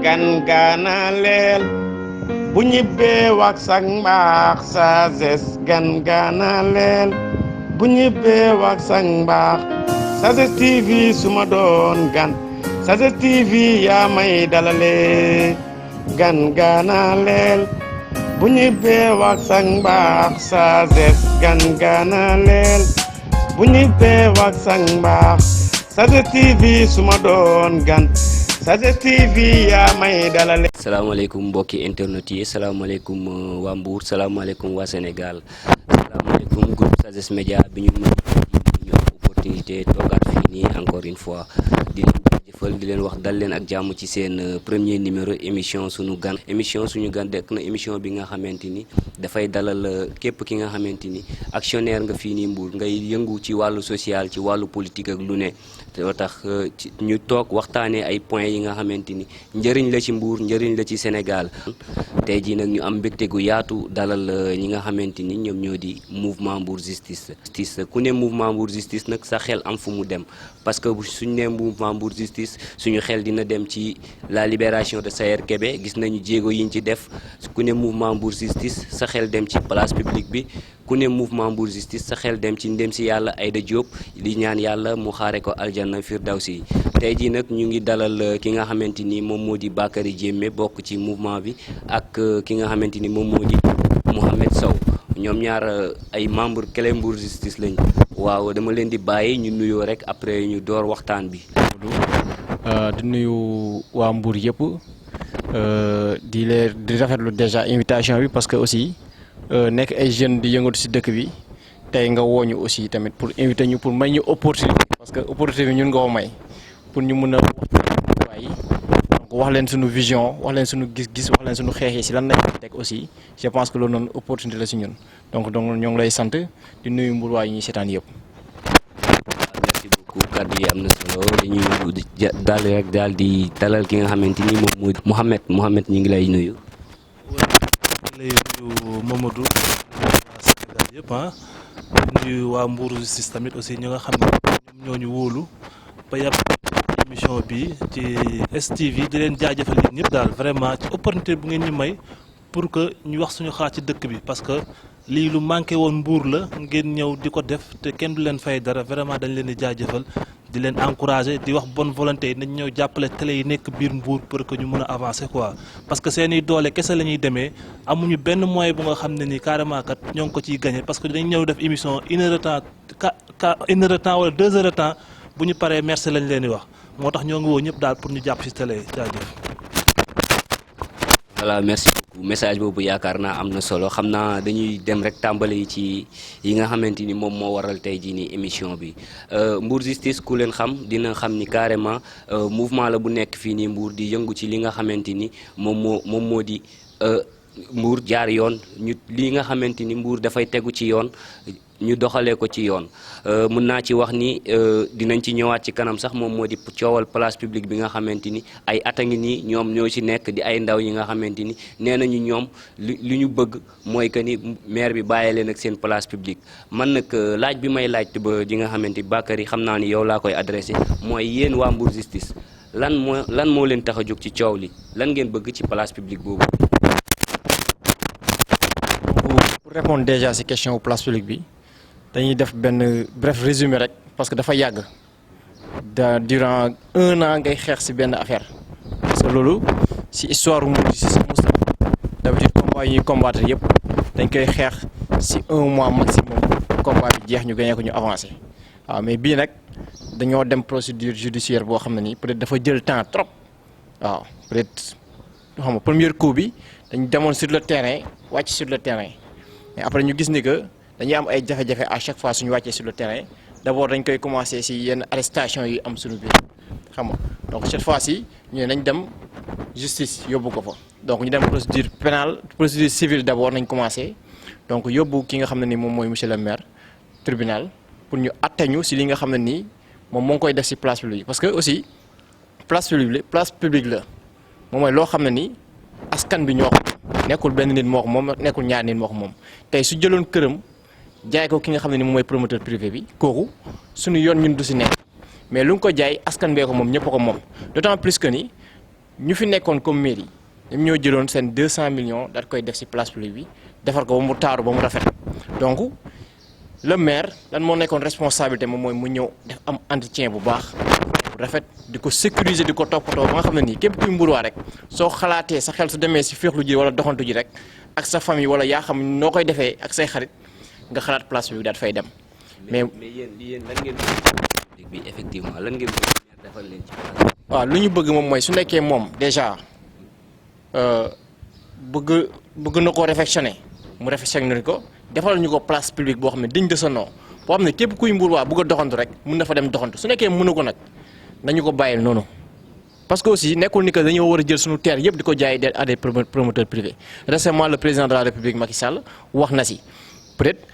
gan gana leel bu ñibbee wax sak mbaax sagesse gan gana leel bu ñibbee wax sak mbaax Sagesse TV suma doon gan Sagesse TV yaa may dalale gan gana leel bu ñibbee wax sak mbaax Sagesse gan gana leel bu ñibbee wax sak mbaax Sagesse TV suma doon gan Sagesse TV yaa may dalale. salaamaaleykum mbokki internet yi salaamaaleykum waa Mbour salaamaaleykum waa Sénégal salaamaaleykum groupe Sagesse Média bi ñu am opportunité toogaat fii nii encore une fois di leen jaajëfal di leen wax dal leen ak jàmm ci seen premier numéro émission suñu gan dekk na émission bi nga xamante ni dafay dalal képp ki nga xamante ni actionnaire nga fii nii Mbour ngay yëngu ci wàllu social ci wàllu politique ak lu ne loo tax ñu toog waxtaanee ay points yi nga xamante ni njëriñ la ci Mbour njëriñ la ci Sénégal tey jii nag ñu am mbégte gu yaatu dalal ñi nga xamante ni ñoom ñoo di mouvement Mbour Justice ku ne mouvement Mbour Justice nag sa xel am fu mu dem parce que suñu ne mouvement Mbour Justice suñu xel dina dem ci la libération de Sayer Kébé gis nañu jéego yiñ ci def ku ne mouvement Mbour Justice sa xel dem ci place publique bi ku ne mouvement Mbour Justice sa xel dem ci ndem si yàlla Aïda Diop li ñaan yàlla mu xaare ko aljanna firdawsi tey jii nag ñu ngi dalal ki nga xamante ni moom moo di Bakary Diémé bokk ci mouvement bi ak ki nga xamante ni moom moo di Mouhamed Sow ñoom ñaar ay membre clé Mbour Justice lañ waaw dama leen di bàyyi ñu nuyoo rek après ñu door waxtaan bi. di nuyu waa Mbour yëpp di rafetlu déjà invitation bi parce que aussi nekk ay jeunes di yëngatu ci dëkk bi tey nga wooñu aussi tamit pour inviter ñu pour may ñu opportunité parce que opportunité bi ñun nga ko may pour ñu mën a waxtaan donc wax leen suñu vision wax leen suñu gis-gis wax leen suñu xeex yi ci lan lañ teg aussi je pense que loolu noonu opportunité la ci ñun donc ñoo ngi lay sant di nuyu Mbour waa yi ñuy seetaan yëpp. merci beaucoup kàddu yi am na solo dañuy daal di dalal ki nga xamante ni moom mooy Mouhamed ñu ngi lay nuyu. lay nuyu Mamadou waa Sénégal yëpp nuyu waa Mbour Justice tamit aussi ñi nga xam ne ñoom ñoo ñu wóolu ba yàpp émission bi ci STV di leen jaajëfal yéen ñëpp daal vraiment ci opportunité bu ngeen ñu may pour que ñu wax suñu xaar ci dëkk bi parce que lii lu manqué woon Mbour la ngeen ñëw di ko def te kenn du leen fay dara vraiment dañ leen di jaajëfal di leen encourager di wax bonne volonté nañ ñëw jàppale télé yi nekk biir Mbour pour que ñu mën a avancer quoi parce que seeni doole kese la ñuy demee amuñu benn moyen bu nga xam ne ni carrément kat ñoo ngi ko ciy gagné parce que dañ ñëw def émission une heure de temps wala 2 heures de temps bu ñu paree merci lañ leen di wax moo tax ñoo ngi woo ñëpp daal pour ñu jàpp ci télé yi jaajëf. voilà merci beaucoup message boobu yaakaar naa am na solo xam naa dañuy dem rek tàmbali ci yi nga xamante ni moom moo waral tey jii nii émission bi Mbour Justice ku leen xam dina xam ni carrément mouvement la bu nekk fii nii Mbour di yëngu ci li nga xamante ni moom moo di Mbour jaar yoon ñu li nga xamante ni Mbour dafay tegu ci yoon ñu doxalee ko ci yoon mun naa ci wax ni dinañ ci ñëwaat ci kanam sax moom moo di coowal place publique bi nga xamante ni ay at a ngi nii ñoom ñoo ci nekk di ay ndaw yi nga xamante ni nee nañu ñoom li ñu bëgg mooy que ni maire bi bàyyi leen ak seen place publique man nag laaj bi may laaj ba di nga xamante Bakary xam naa ni yow laa koy adressé mooy yéen waa Mbour Justice lan moo leen tax a jóg ci coow li lan ngeen bëgg ci place publique boobu. Pour répondre déjà ci question place publique bi. dañuy def benn bref résumé rek parce que dafa yàgg durant 1 an ngay xeex ci benn affaire parce que loolu ci histoire Mbour Justice musta d'habitude combat yi ñuy combattre yëpp dañ koy xeex ci 1 mois maximum combat bi jeex ñu gagné ko ñu avancé waaw mais bii nag dañoo dem procédure judiciaire boo xam ne nii peut-être dafa jël temps trop waaw peut-être xam nga premier coup bi dañu demoon sur le terrain wàcc sur le terrain mais après ñu gis ni que dañuy am ay jafe-jafe à chaque fois suñu wàccee sur le terrain d'abord dañ koy commencer ci yenn arrestation yi am suñu biir xam nga donc cette fois-ci ñu ne nañ dem justice yóbbu ko fa donc ñu dem procédure pénale procédure civile d'abord nañ commencer donc yóbbu ki nga xam ne ni moom mooy monsieur le maire tribunal pour ñu atte ñu ci li nga xam ne nii moom moo ngi koy def ci place publique parce que aussi place publique la moom mooy loo xam ne ni askan bi ñoo ko nekkul benn nit moo ko moom nekkul ñaar nit moo ko moom tey su jëloon këram jaay ko ki nga xam ne ni moom mooy promoteur privé bi kooku suñu yoon ñun du ci nekk mais lu nga ko jaay askan bee ko moom ñëpp ko moom d'autant plus que ni ñu fi nekkoon comme mairie ñoom ñoo jëloon seen 200 millions daal koy def ci place publique bi defar ko ba mu taaru ba mu rafet donc le maire lan moo nekkoon responsabilité moom mooy mu ñëw def am entretien bu baax bu rafet di ko sécuriser di ko toppatoo ba nga xam ne nii képp kuy Mbour waa rek soo xalaatee sa xel su demee ci féexlu ji wala doxantu ji rek ak sa famille wala yaa xam noo koy defee ak say xarit nga xalaat place publique daal fay dem. mais yéen lan ngeen bëgg bi effectivement lan ngeen bëgg defal leen ci place. waaw lu ñu bëgg moom mooy su nekkee moom déjà bëgg na koo réfectionner mu réfectionner ko defal ñu ko place publique boo xam ne digne de son nom boo xam ne képp kuy Mbour waa bëgg a doxantu rek mun na fa dem doxantu su nekkee mënu ko nag nañu ko bàyyil noonu. parce que aussi nekkul ni que dañoo war a jël suñu terre yëpp di ko jaay à des promoteurs privés récemment le président de la République Macky Sall wax na si peut-être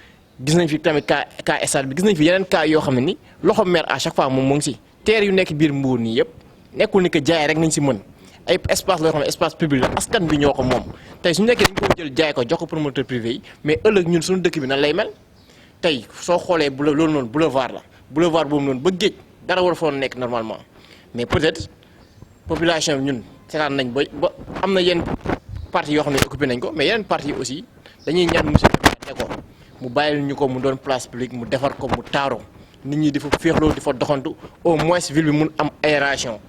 gis nañ fi tamit cas stade bi gis nañ fi yeneen cas yoo xam ne ni loxo maire à chaque fois moom mu ngi si terre yu nekk biir Mbour nii yëpp nekkul ni que jaay rek nañ si mën ay espace la yoo xam ne espace public la askan bi ñoo ko moom tey su nekkee dañ ko jël jaay ko jox ko promoteur privé yi mais ëllëg ñun suñu dëkk bi nan lay mel tey soo xoolee loolu noonu boulevard la boulevard boobu noonu ba géej dara war a foon nekk normalement mais peut-être population bi ñun seetaan nañ ba am na yenn parties yoo xam ne occupé nañ ko mais yeneen parties aussi dañuy ñaan monsieur le maire ne ko mu bàyyil ñu ko mu doon place publique mu defar ko mu taaro nit ñi di fa féexloo di fa doxantu au moins ville bi mun am aération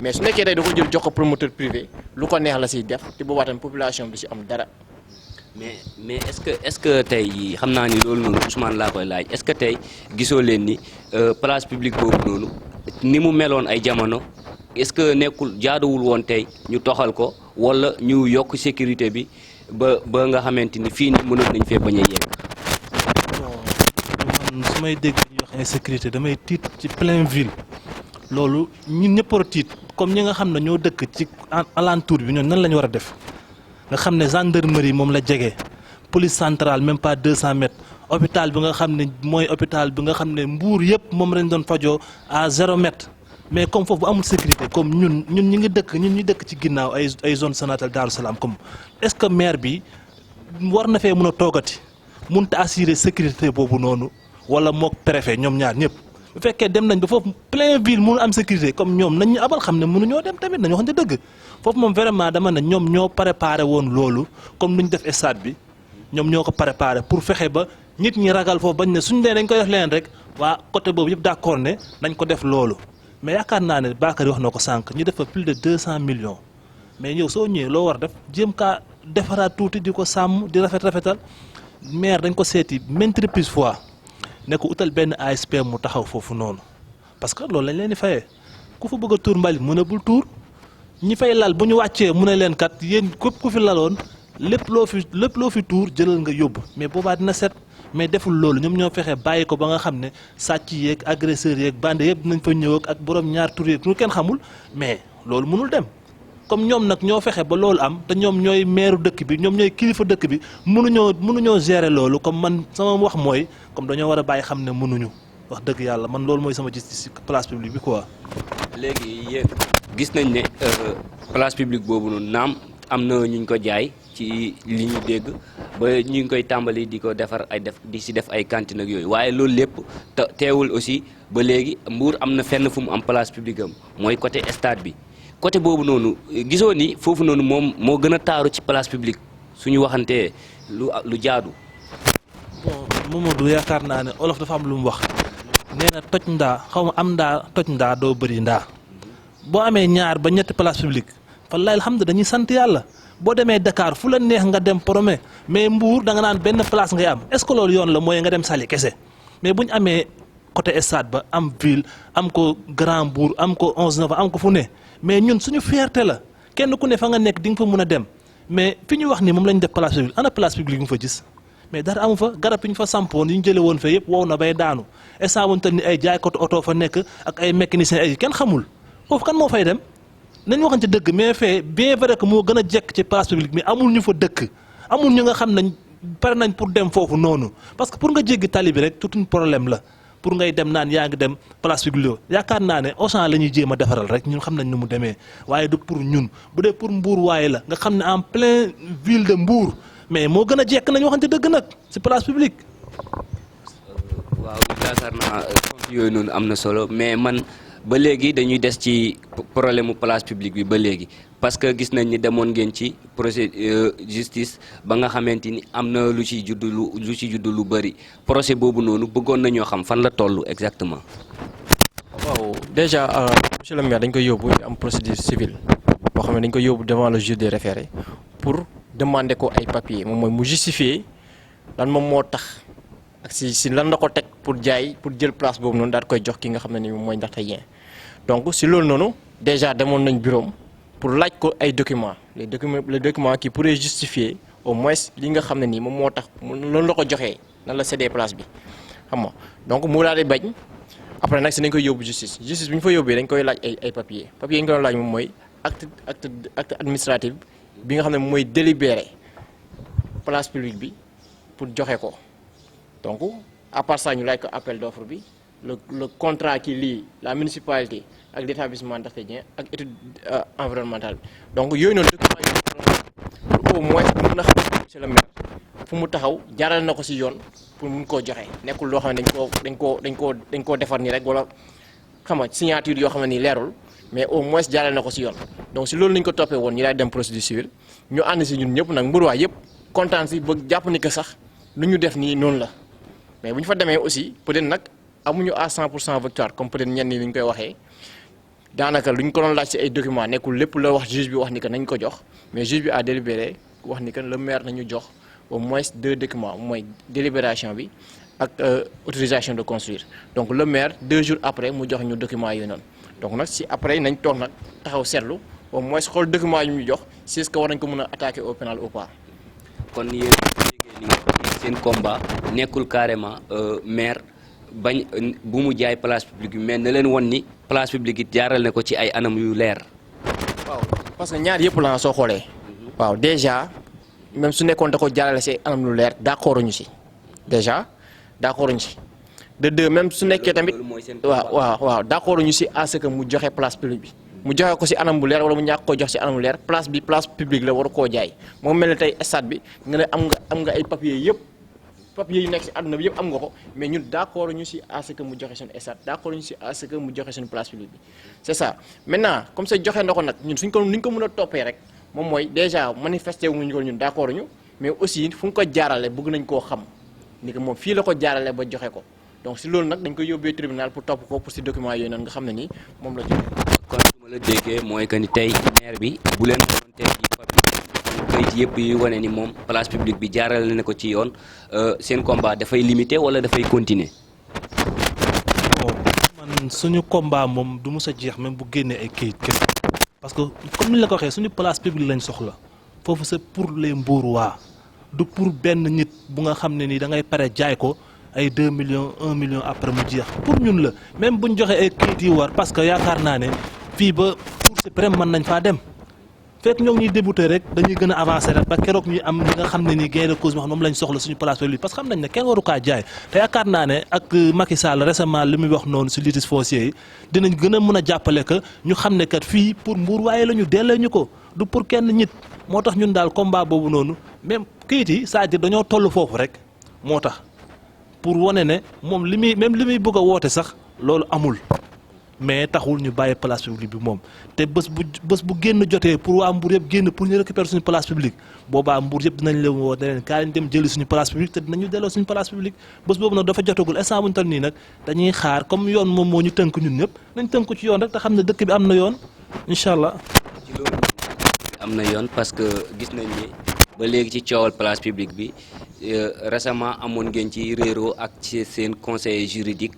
mais su nekkee day da ko jël jox ko promoteur privé lu ko neex la siy def te boobaa tamit population bi du si am dara. mais est-ce que tey xam naa ni loolu noonu Ousmane laa koy laaj est-ce que tey gisoo leen ni place publique boobu noonu ni mu meloon ay jamono est-ce que nekkul jaaduwul woon tey ñu toxal ko walla ñu yokk sécurité bi ba nga xamante ni fii nii mënoon nañ fee bañ a yegg. man su may dégg ñuy wax insécurité damay tiit ci pleine ville loolu ñun ñëpp war a tiit comme ñi nga xam ne ñoo dëkk ci alentour bi ñoom nan la ñu war a def nga xam ne gendarmerie moom la jege police centrale même pas 200 mètres hôpital bi nga xam ne mooy hôpital bi nga xam ne Mbour yëpp moom lañ doon fajoo à 0 mètre mais comme foofu amul sécurité comme ñun ñi ngi dëkk ñun ñu dëkk ci ginnaaw ay zone Sonatel Darou Salaam comme est-ce que maire bi war na fee mën a toogati mënut a assurer sécurité boobu noonu wala mook préfet ñoom ñaar ñëpp bu fekkee dem nañ ba foofu plein ville mënu am sécurité comme ñoom nañ ñu abal xam ne mënuñoo dem tamit nañu waxante dëgg foofu moom vraiment dama ne ñoom ñoo préparé woon loolu comme nu ñu def stade bi ñoom ñoo ko préparé pour fexe ba nit ñi ragal foofu bañ ne suñu dee dañ koy def leen rek waa côté boobu yëpp d'accord ne nañ ko def loolu mais yaakaar naa ne Bakary wax na ko sànq ñu def fa plus de 200 millions mais yow soo ñëwee loo war def jéem kaa defaraat tuuti di ko sàmm di rafetal maire dañ ko seeti maintes reprises fois ne ko utal benn ASP mu taxaw foofu noonu parce que loolu lañ leen di fayee ku fa bëgg a tuur mbalit mën a bul tuur ñi fay lal bu ñu wàccee mu ne leen kat yéen képp ku fi laloon lépp loo fi tuur jëlal nga yóbbu mais boobaa dina set mais deful loolu ñoom ñoo fexe bàyyi ko ba nga xam ne sàcc yeeg agresseurs yeeg bande yëpp dinañ fa ñëw ak borom ñaar tur yeeg ñu kenn xamul mais loolu mënul dem comme ñoom nag ñoo fexe ba loolu am te ñoom ñooy maire dëkk bi ñoom ñooy kilifa dëkk bi mënuñoo gérer loolu comme man sama wax mooy comme dañoo war a bàyyi xam ne mënuñu wax dëgg yàlla man loolu mooy sama gis ci place publique bi quoi. léegi yéen gis nañ ne place publique boobu noonu naam am na ñu ko jaay ci li ñu dégg ba ñu ngi koy tàmbali di ko defar di si def ay cantine ak yooyu waaye loolu lépp teewul aussi ba léegi Mbour am na fenn fu mu am place publique am mooy côté stade bi côté boobu noonu gisoo ni foofu noonu moom moo gën a taaru ci place publique suñu waxantee lu jaadu. bon Mamadou yaakaar naa ne olof dafa am lu mu wax nee na toj ndaa xaw ma am ndaa toj ndaa doo bëri ndaa boo amee ñaar ba ñetti place publique wallahi alhamdulilah dañuy sant yàlla boo demee Dakar fu la neex nga dem promé mais Mbour da nga naan benn place ngay am est-ce que loolu yoon la mooy nga dem Saly kese mais bu ñu amee côté stade ba am ville am ko Grand Mbour am ko 11 Novembre am ko fu ne mais ñun suñu fierté la kenn ku ne fa nga nekk di nga fa mën a dem mais fi ñu wax ni moom la ñu def place publique ana place publique nga fa gis mais dara amu fa garab yi ñu fa sampoon yi ñu jëlee woon fee yëpp wow na bay daanu instant wuñ toll ni ay jaaykatu oto fa nekk ak ay mécaniciens ay kenn xamul foofu kan moo fay dem. nañ waxante dëgg mais fee bien vrai que moo gën a jekk ci place publique mais amul ñu fa dëkk amul ñu nga xam nañ pare nañ pour dem foofu noonu parce que pour nga jéggi tali bi rek tout un problème la pour ngay dem naan yaa ngi dem place publique yaakaar naa ne Auchan la ñuy jéem a defaral rek ñun xam nañ nu mu demee waaye du pour ñun bu dee pour Mbour waaye la nga xam ne en plein ville de Mbour mais moo gën a jekk nañ waxante dëgg nag ci place publique. waaw yaakaar naa tontu yooyu noonu am na solo mais man ba léegi dañuy des ci problème mu place publique bi ba léegi parce que gis nañ ni demoon ngeen ci procès justice ba nga xamante ni am na lu ci judd lu bëri procès boobu noonu bëggoon nañoo xam fan la toll exactement. waaw déjà monsieur le maire dañ koy yóbbu ñu am procédure civile boo xam ne dañ koy yóbbu devant le juge des référés pour demander ko ay papiers moom mooy mu justifier lan moom moo tax ak si lan la ko teg pour jaay pour jël place boobu noonu daal koy jox ki nga xam ne ni moom mooy Ndaxte Dieng donc si loolu noonu déjà demoon nañ bureau pour laaj ko ay documents les documents qui pourraient justifier au moins li nga xam ne nii moom moo tax loolu la ko joxee nan la cédé place bi xam nga donc mu daal di bañ après nag si nañ koy yóbbu justice bi ñu fa yóbbee dañ koy laaj ay papiers yi ñu koy laaj moom mooy acte administratif bi nga xam ne mooy délibéré place publique bi pour joxe ko donc à part ça ñu laaj ko appel d'offre bi le contrat qui lie la municipalité ak l'établissement Ndaxte Dieng ak étude environnementale bi donc yooyu noonu document yi pour au moins mën a xam monsieur le maire fu mu taxaw jaarale na ko ci yoon pour mun koo joxe nekkul loo xam ne dañ koo defar nii rek wala xam nga signature yoo xam ne nii leerul mais au moins jaarale na ko ci yoon donc si loolu lañ ko toppee woon ñu daal dem procédure civile ñu ànd si ñun ñëpp nag mburuwaay yëpp kontaan si ba jàpp ni que sax lu ñu def nii noonu la mais bu ñu fa demee aussi peut-être nag amuñu à 100% victoire comme peut-être ñenn ñi ñu koy waxee daanaka lu ñu ko doon laaj ci ay documents nekkul lépp la wax juge bi wax ni que nañ ko jox mais juge bi a délibéré wax ni que le maire nañu jox au moins 2 documents mooy délibération bi ak autorisation de construire donc le maire 2 jours après mu jox ñu documents yooyu noonu donc nag si après nañ toog nag taxaw seetlu au moins xool documents yu ñu jox si est-ce que war nañ ko mën a attaquer au pénal ou pas. kon yéen li nga wax seen combat nekkul carrément maire bañ bu mu jaay place publique bi mais na leen won ni place publique it jaaral ne ko ci ay anam yu leer. waaw parce que ñaar yëpp la soo xoolee. waaw déjà même su nekkoon da ko jaarale si anam lu leer d'accord ñu si déjà d'accord ñu si de deux même su nekkee tamit waaw d'accord ñu si à ce que mu joxe place publique bi. mu joxe ko ci anam bu leer wala mu ñàkk ko jox ci anam bu leer place bi place publique la war koo jaay moom mel ne tey stade bi nga ne am nga ay papiers yëpp papiers yu nekk ci àdduna bi yëpp am nga ko mais ñun d'accord ñu ci à ce que mu joxe suñu stade d'accord ñu ci à ce que mu joxe suñu place publique bi c'est ça maintenant comme ça joxe na ko nag ñun suñ ko ni ñu ko mën a toppee rek moom mooy déjà manifesté wuñu ko ñun d'accord ñu mais aussi fu nga ko jaarale bëgg nañ koo xam ni que moom fii la ko jaarale ba joxe ko donc ci loolu nag dañ koy yóbbee tribunal pour topp ko pour ci documents yooyu noonu nga xam ne nii moom la joxe. kon su ma la déggee mooy que ni tey maire bi bu leen monté ci papier kayit yëpp yi wane ni moom place publique bi jaarale na ko ci yoon seen combat dafay limité wala dafay continuer. bon man suñu combat moom du mës a jeex même bu génnee ay kayit kese parce que comme ni la ko waxee suñu place publique lañ soxla foofu c'est pour les Mbourwaa du pour benn nit bu nga xam ne ni da ngay pare jaay ko ay 2 millions 1 million après mu jeex pour ñun la même bu ñu joxee ay kayit yi war parce que yaakaar naa ne fii ba Cour suprême mën nañ faa dem fekk ñoo ngi ñuy débuté rek dañuy gën a avancer rek ba keroog ñuy am li nga xam ne ni gain de cause moo xam moom lañ soxla suñu place publique parce que xam nañ ne kenn waru kaa jaay te yaakaar naa ne ak Macky Sall récemment li muy wax noonu si litige foncier yi dinañ gën a mën a jàppale que ñu xam ne kat fii pour Mbour waaye la ñu dellee ñu ko du pour kenn nit moo tax ñun daal combat boobu noonu même kayit yi c'est-à-dire dañoo toll foofu rek moo tax pour wane ne moom li muy même li muy bëgg a woote sax loolu amul mais taxul ñu bàyyi place publique bi moom te bés bu génn jotee pour waa Mbour yëpp génn pour ñu récupérer suñu place publique boobaa Mbour yëpp dinañ leen woo ne leen kaa leen dem jëli suñu place publique te dinañu delloo suñu place publique bés boobu nag dafa jotagul instant bu ñu toll nii nag dañuy xaar comme yoon moom moo ñu tënk ñun ñëpp nañ tënk ci yoon rek te xam ne dëkk bi am na yoon incha allah. ci loolu am na yoon parce que gis nañ ni ba léegi ci coowal place publique bi récemment amoon ngeen ci réeroo ak ci seen conseiller juridique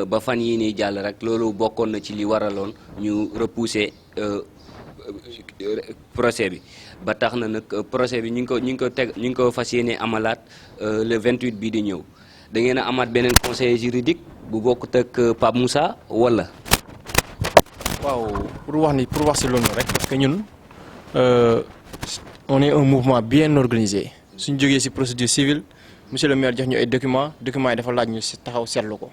ba fan yii nii jàll rek loolu bokkoon na ci li waraloon ñu repousser procès bi ba tax na nag procès bi ñu ngi ko fas yéene amalaat le 28 bii di ñëw da ngeen a amaat beneen conseiller juridique bu bokkut ak Pape Moussa wala. waaw pour wax ci loolu rek parce que ñun on est un mouvement bien organisé suñ jógee ci procédure civile monsieur le maire jox ñu ay documents yi dafa laaj ñu ci taxaw seetlu ko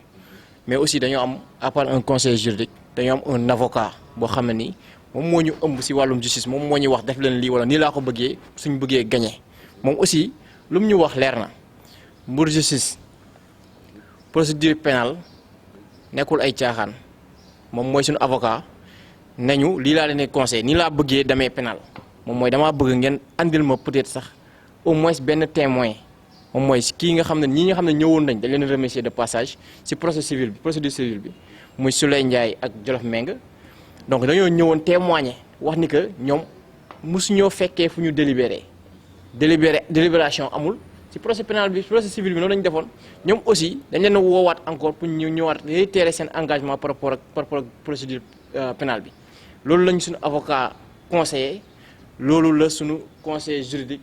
mais aussi dañoo am à part un conseiller juridique dañoo am un avocat boo xam ne ni moom moo ñu ëmb ci wàllum justice moom moo ñu wax def leen lii walla nii laa ko bëggee suñ bëggee gagner moom aussi lu mu ñu wax leer na Mbour justice procédure pénale nekkul ay caaxaan moom mooy suñu avocat nañu lii laa leen di conseil nii laa bëggee demee pénal moom mooy damaa bëgg ngeen andil ma peut-être sax au moins benn témoin moom mooy kii nga xam ne ñii nga xam ne ñëwoon nañ dañ leen remercier de passage ci procédure civile bi muy Souley Ndiaye ak Jolof Meng donc dañoo ñëwoon témoigner wax ni que ñoom mosuñoo fekkee fu ñu délibération amul ci procès pénal bi procès civil bi noonu lañu defoon ñoom aussi dañ leen a woowaat encore pour ñu ñëwaat réitérer seen engagement par rapport ak procédure pénale bi loolu lañ suñu avocat conseiller loolu la suñu conseiller juridique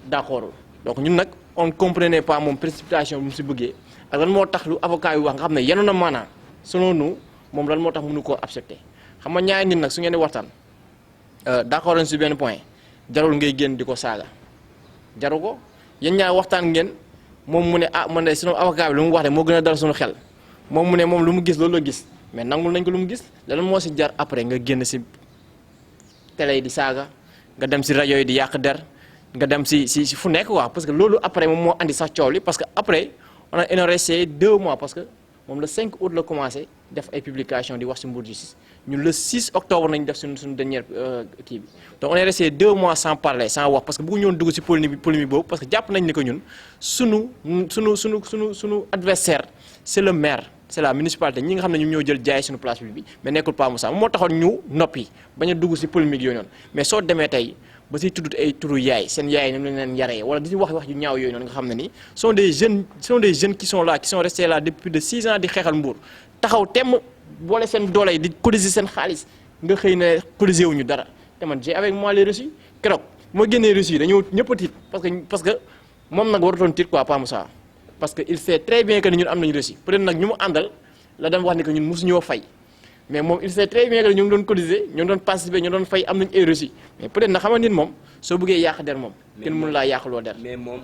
d'accord donc ñun nag on comprenait pas moom précipitation bi mu si bëggee ak lan moo tax lu avocat yi wax nga xam ne yenu na maanaam selon nous moom lan moo tax mënu koo accepter xam nga ñaari nit nag su ngeen di waxtaan d'accord nañ si benn point jarul ngay génn di ko saaga jaru ko yéen ñaar waxtaan ngeen moom mu ne ah man de sunu avocat bi lu mu wax de moo gën a dal suñu xel moom mu ne moom lu mu gis loolu la gis mais nangul nañ ko lu mu gis lan moo si jar après nga génn si télé yi di saaga nga dem si rajo yi di yàq der nga dem si fu nekk quoi parce que loolu après moom moo andi sax coow li parce que après on a resté 2 mois parce que moom le 5 août la commencé def ay publication di wax si Mbour Justice ñun le 6 octobre nañ def suñu dernière kii bi donc on est resté 2 mois sans parler sans wax parce que bëggu ñoon dugg si polémique boobu parce que jàpp nañ ni que ñun sunu adversaire c'est le maire c'est la municipalité ñi nga xam ne ñoom ñoo jël jaay suñu place bi mais nekkul Pa Moussa moo taxoon ñu noppi bañ a dugg si polémique yooyu noonu mais soo demee tey ba si tudd ay turu yaay seen yaay ñoom lañ leen yaree wala di si wax yu ñaaw yooyu noonu nga xam ne ni sont des jeunes qui sont là qui sont restés là depuis plus de 6 ans di xeexal Mbour taxaw temm boole seen doole yi di cotiser seen xaalis nga xëy ne cotiser wuñu dara te man j'ai avec moi les reçus keroog moo génnee reçus yi dañoo ñëpp a tiit parce que moom nag warutoon tiit quoi Pa Moussa parce que il sait très bien que ni ñun am nañu reçu peut-être nag ñu mu àndal la dem wax ni que ñun mosuñoo fay mais moom il sait très bien que ñu ngi doon cotiser ñu ngi doon participer ñu doon fay am nañu ay reçu mais peut-être nag xam nga nit moom soo bëggee yàq der moom kenn mënu laa yàqloo der mais moom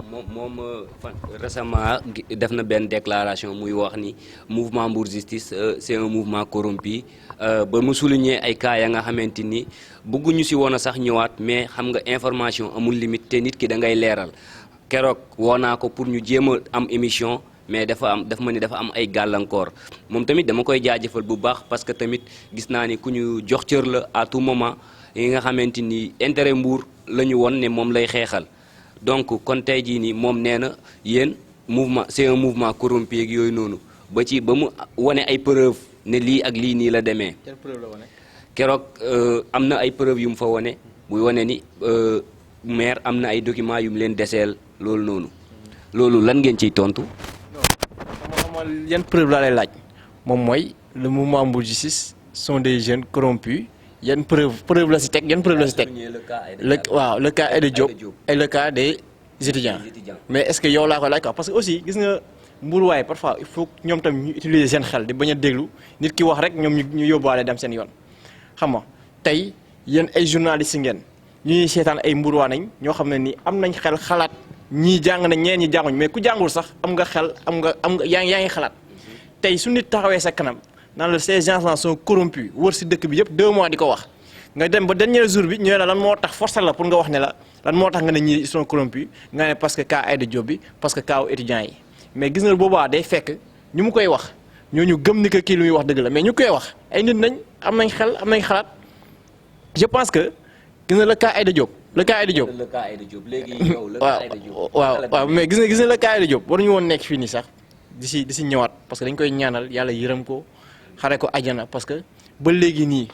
récemment def na benn déclaration muy wax ni mouvement Mbour Justice c'est un mouvement corrompu ba mu souligner ay cas ya nga xamante ni bëgguñu si woon a sax ñëwaat mais xam nga information amul limite te nit ki da ngay leeral keroog woo naa ko pour ñu jéem a am émission mais dafa ma ni dafa am ay gàllankoor moom tamit dama koy jaajëfal bu baax parce que tamit gis naa ni ku ñu jox cër la à tout moment yi nga xamante ni intérêt Mbour la ñu woon ne moom lay xeexal donc kon tey jii nii moom nee na yéen mouvement c'est un mouvement corrompu ak yooyu noonu ba mu wane ay preuve ne lii ak lii nii la demee. quelle preuve la wane. keroog am na ay preuve yu mu fa wane buy wane ni maire am na ay documents yu mu leen deseel loolu noonu loolu lan ngeen ciy tontu. yan preuve laa lay laaj moom mooy le mouvement Mbour Justice sont des jeunes corrompus yan preuve la si teg yan preuve la si teg le cas Aïda Diop et le cas des étudiants mais est-ce que yow laa ko laaj quoi parce que aussi gis nga Mbour waaye parfois il faut ñoom tam ñu utiliser seen xel di bañ a déglu nit ki wax rek ñoom ñu yóbbaale dem seen yoon xam nga tey yéen ay journalistes ngeen ñuy seetaan ay Mbour waa nañ ñoo xam ne ni am nañ xel xalaat ñii jàng nañ ñeen ñi jànguñ mais ku jàngul sax am nga xel am nga yaa ngi xalaat tey su nit taxawee sa kanam naan la ces gens-là sont corrompus wër si dëkk bi yëpp 2 mois di ko wax nga dem ba dernier jour bi ñu ne la lan moo tax forcé la pour nga wax ne la lan moo tax nga ne ñii sont corrompus nga ne parce que cas Aïda Diop bi parce que cas étudiants yi mais gis nga boobaa day fekk ñu mu koy wax ñooñu gëm ni que kii lu muy wax dëgg la mais ñu koy wax ay nit nañ am nañ xel am nañ xalaat je pense que gis nga le cas Aïda Diop léegi yow le cas Aïda Diop waaw mais gis nga le cas Aïda Diop waruñu woon nekk fii nii sax di si ñëwaat parce que dañ koy ñaanal yàlla yërëm ko xare ko ajana parce que ba léegi nii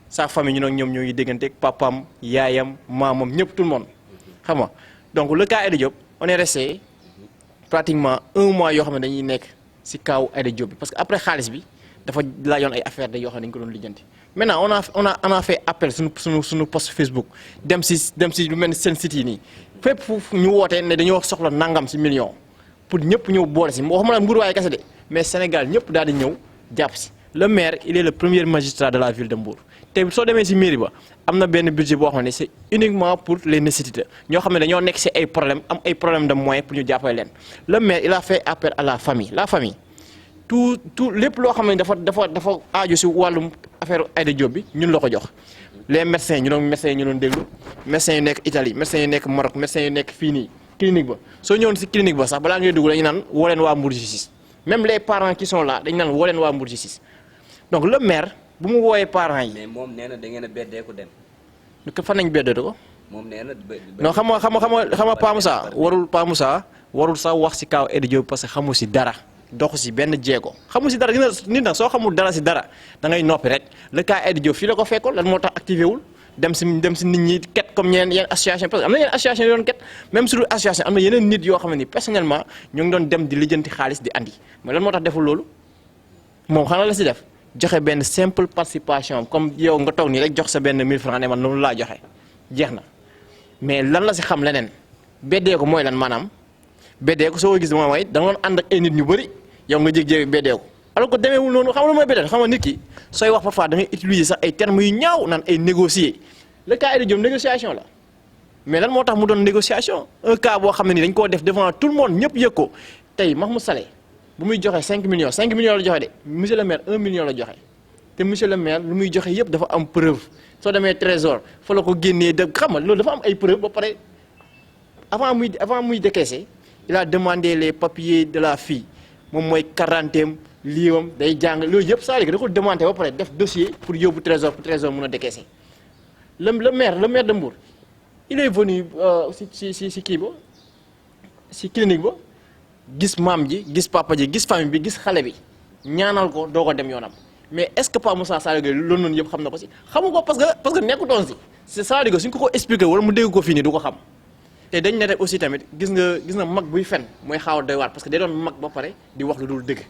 sa famille ñu nag ñoom ñoo ngi déggante ak papam yaayam maamam ñëpp tout le monde xam nga donc le cas Aïda Diop on est resté pratiquement 1 mois yoo xam ne dañuy nekk si kaw Aïda Diop bi parce que après xaalis bi dafa laajoon ay affaire de yoo xam ne dañu ko doon lijjanti maintenant on a fait appel suñu post Facebook dem si lu mel ni seen site yi nii fépp fu ñu wootee ne dañoo soxla nangam si million pour ñëpp ñëw boole si waxuma la Mbour waaye kese de mais Sénégal ñëpp daal di ñëw jàpp si le maire il est le premier magistrat de la ville de Mbour te soo demee si mairie ba am na benn budget boo xam ne c'est uniquement pour les nécessités ñoo xam ne dañoo nekk si ay problème am ay problème de moyens pour ñu jàppale leen le maire il a fait appel à la famille tout lépp loo xam ne dafa aaju si wàllum affaire Aïda Diop bi ñun la ko jox les médecins ñu doon déglu médecins yu nekk Italie médecins yu nekk Maroc médecins yu nekk fii nii clinique ba soo ñëwoon si clinique ba sax balaa ngay dugg dañu naan woo leen waa Mbour Justice même les parents qui sont là dañu naan woo leen waa Mbour Justice donc le maire bu mu wooyee parents yi. mais moom nee na da ngeen a beddeeku dem. fan nañ beddeeku ko. moom nee na non xam nga Pa Moussa warul sax wax si kaw Aida Diop parce que xamu si dara doxu si benn jéego xamu si dara nit nag soo xamul dara si dara da ngay noppi rek le cas Aida Diop fii la ko fekkoon lan moo tax activé wul dem si nit ñi ket comme yenn association parce que am na yeneen association yoo doon ket même su dul association am na yeneen nit yoo xam ne ni personnellement ñu ngi doon dem di lijjanti xaalis di andi mais lan moo tax deful loolu moom xanaa la si def joxe benn simple participation comme yow nga toog nii rek jox sa benn 1000 francs ne man noonu laa joxe jeex na mais lan la si xam leneen beddee ko mooy lan maanaam beddee ko soo ko gis moom mooy da nga doon ànd ak ay nit ñu bëri yow nga jékki-jékki beddee ko alors que demeewul noonu xam nga lu mooy beddee xam nga nit ki sooy wax parfois da ngay utiliser sax ay termes yu ñaaw naan ay négocier le cas Aida Diop négociation la mais lan moo tax mu doon négociation un cas boo xam ne nii dañ koo def devant tout le monde ñëpp yëg ko tey Mahmoud Saleh bu muy joxe 5 millions la joxe de monsieur le maire 1 million la joxe te monsieur le maire lu muy joxe yëpp dafa am preuve soo demee trésor fa la ko génnee de xam nga loolu dafa am ay preuve ba pare avant muy décaisser il a demandé les papiers de la fille moom mooy quarantaine liiwam day jàng loolu yëpp saa léegi da ko demandé ba pare def dossier pour yóbbu trésor pour trésor mun a décaisser le maire de Mbour il est venu si kii ba si clinique ba gis maam ji gis papa ji gis famille bi gis xale bi ñaanal ko doo ko dem yoonam mais est-ce que Pa Moussa Saliou Gueye loolu noonu yëpp xam na ko si xamu ko parce que nekkutoon si c'est Saliou Gueye suñ ko expliqué wala mu dégg ko fii nii du ko xam te dañ ne rek aussi tamit gis nga mag buy fen mooy xaaw a doy waar parce que day doon mag ba pare di wax lu dul dëgg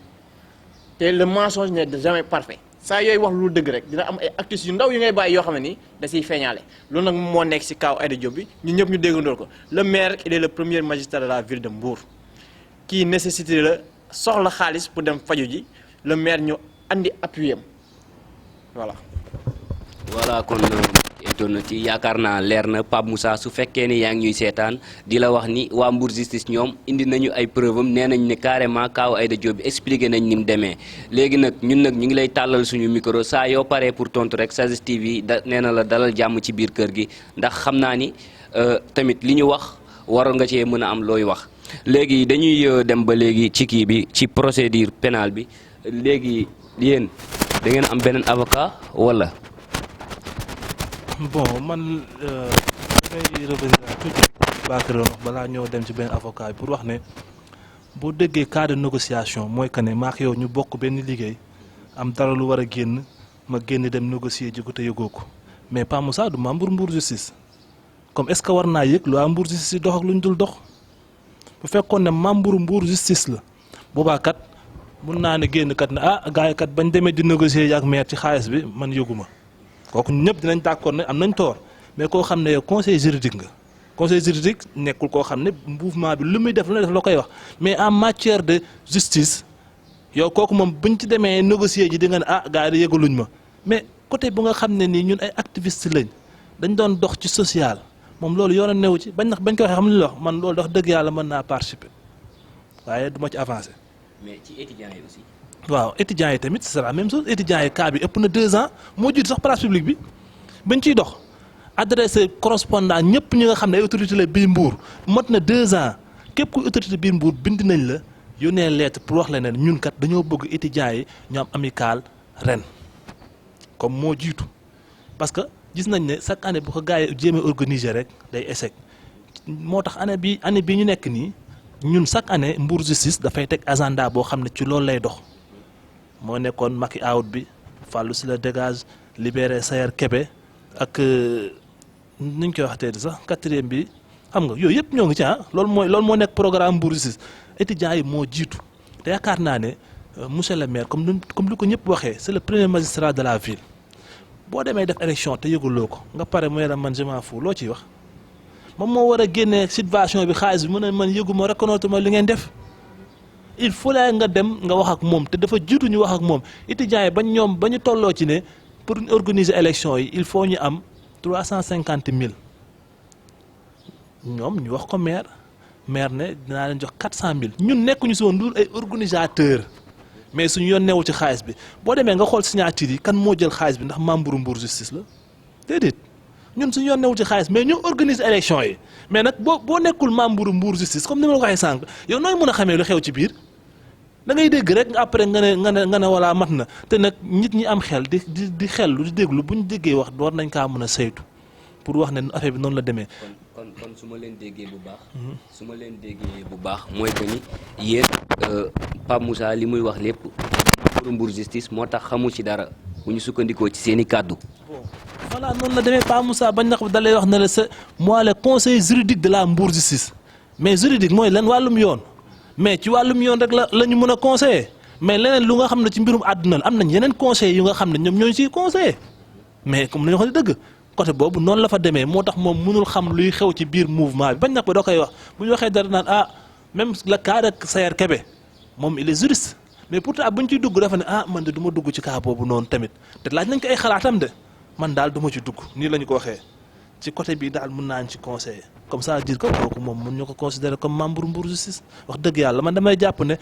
te le mensonge n'est jamais parfait saa yooyu wax lu dul dëgg rek dina am ay actus yu ndaw yu ngay bàyyi yoo xam ne nii da siy feeñaale loolu nag moo nekk si kaw Aida Diop bi ñun ñëpp ñu déggandool ko le maire il est le premier magistrat de la ville de Mbour kii nécessité la soxla xaalis pour dem faju ji le maire ñu andi appui am voilà kon internet yi yaakaar naa leer na Pape Moussa su fekkee ni yaa ngi ñuy seetaan di la wax ni waa Mbour justice ñoom indi nañu ay preuve am nee nañ ne carrément kaaw Aida Diop bi expliqué nañ ni mu demee léegi nag ñun nag ñu ngi lay tàllal suñu micro saa yoo paree pour tontu rek SAZES TV nee na la dalal jàmm ci biir kër gi ndax xam naa ni tamit li ñu wax waroon nga cee mën a am looy wax léegi dañuy dem ba léegi ci kii bi ci procédure pénale bi léegi yéen da ngeen am beneen avocat wala. bon man damay revenir à tuuti Bakary wax balaa ñoo dem ci benn avocat bi pour wax ne boo déggee cas de négociation mooy que ne maak yow ñu bokk benn liggéey am dara lu war a génn ma génn dem négocier ji ko te yëgoo ko mais Pa Moussa du membre Mbour justice comme est-ce que war naa yëg lu waa Mbour justice yi dox ak lu ñu dul dox bu fekkoon ne membre Mbour justice la boobaa kat mun naa ne génn kat ne gars yi kat bañ demee di négocier yi ak maire ci xaalis bi man yëguma kooku ñëpp dinañ d'accord ne am nañ tort mais koo xam ne yow conseil juridique nga conseil juridique nekkul koo xam ne mouvement bi lu muy def lu ne def la koy wax mais en matière de justice yow kooku moom buñ ci demee négocier ji di nga ne gars yi yëgaluñ ma mais côté bu nga xam ne nii ñun ay activistes lañ dañ doon dox ci social moom loolu yoon a newu ci bañ ko waxee xam li la wax man loolu dox dëgg yàlla mën naa participer waaye du ma ci avancer. mais ci étudiants yi aussi. waaw étudiants yi tamit c'est la même chose étudiants yi cas bi ëpp na 2 ans moo jiitu sax place publique bi bañ ciy dox adressé correspondant ñëpp ñi nga xam ne ay autorité la biir Mbour mot na 2 ans képp ku autorité biir Mbour bind nañ la yónnee lettre pour wax la ne ñun kat dañoo bëgg étudiants yi ñu am amical ren comme moo jiitu parce que gis nañ ne chaque année bu ko gars yi jéemee organiser rek day échec moo tax année bii ñu nekk nii ñun chaque année Mbour justice dafay teg agenda boo xam ne ci loolu lay dox. moo nekkoon Macky out bi Fallou Sylla dégage libéré Sayer Kébé ak nu ñu koy waxatee sax 4e bi xam nga yooyu yëpp ñoo ngi ci loolu moo nekk programme Mbour justice étudiants yi moo jiitu te yaakaar naa ne monsieur le maire comme li ko ñëpp waxee c'est le premier magistrat de la ville boo demee def élection te yëguloo ko nga pare mooy la man je m'en fous loo ciy wax moom moo war a génnee situation bi xaalis bi mën a man yëguma reconnaître ma li ngeen def. il faut nga dem nga wax ak moom te dafa jiitu ñu wax ak moom étudiants yi ba ñu tolloo ci ne pour organiser élection yi il faut ñu am 350 000 ñoom ñu wax ko maire ne dinaa leen jox 400 000 ñun nekkuñu si woon dul ay organisateur mais suñu yoon newu ci xaalis bi boo demee nga xool signature yi kan moo jël xaalis bi ndax membre Mbour justice la déedéet ñun suñu yoon newu ci xaalis mais ñu organiser élection yi mais nag boo nekkul membre Mbour justice comme ni ma la ko waxee sànq yow nooy mën a xamee lu xew ci biir da ngay dégg rek après nga ne wala mat na te nag nit ñi am xel di xellu di déglu bu ñu déggee wax war nañ kaa mën a saytu pour wax ne affaire bi noonu la demee. kon su ma leen déggee bu baax. su ma leen déggee bu baax mooy que ni yéen Pape Moussa li muy wax lépp pour Mbour justice moo tax xamul ci dara bu ñu sukkandikoo ci seen i kàddu. voilà noonu la demee Pape Moussa bañ na ko da lay wax ne la sa moi le conseil juridique de la Mbour justice mais juridique mooy lan wàllum yoon mais ci wàllum yoon rek la ñu mën a conseiller mais leneen lu nga xam ne ci mbirum àdduna la am nañ yeneen conseil yu nga xam ne ñoom ñooñu ciy conseiller mais comme nañu wax ne dëgg côté boobu noonu la fa demee moo tax moom mënul xam luy xew ci biir mouvement bi bañ na ko da koy wax bu ñu waxee dara naan même le cas de Sayer Kébé moom il est juriste mais pourtant bu ñu ciy dugg dafa ne man de du ma dugg ci cas boobu noonu tamit te laaj nañ ko ay xalaatam de man daal du ma ci dugg nii la ñu ko waxee ci côté bi daal mën naa ci conseiller comme ça dire que kooku moom mën ñu ko considérer comme membre Mbour justice wax dëgg yàlla man damay jàpp ne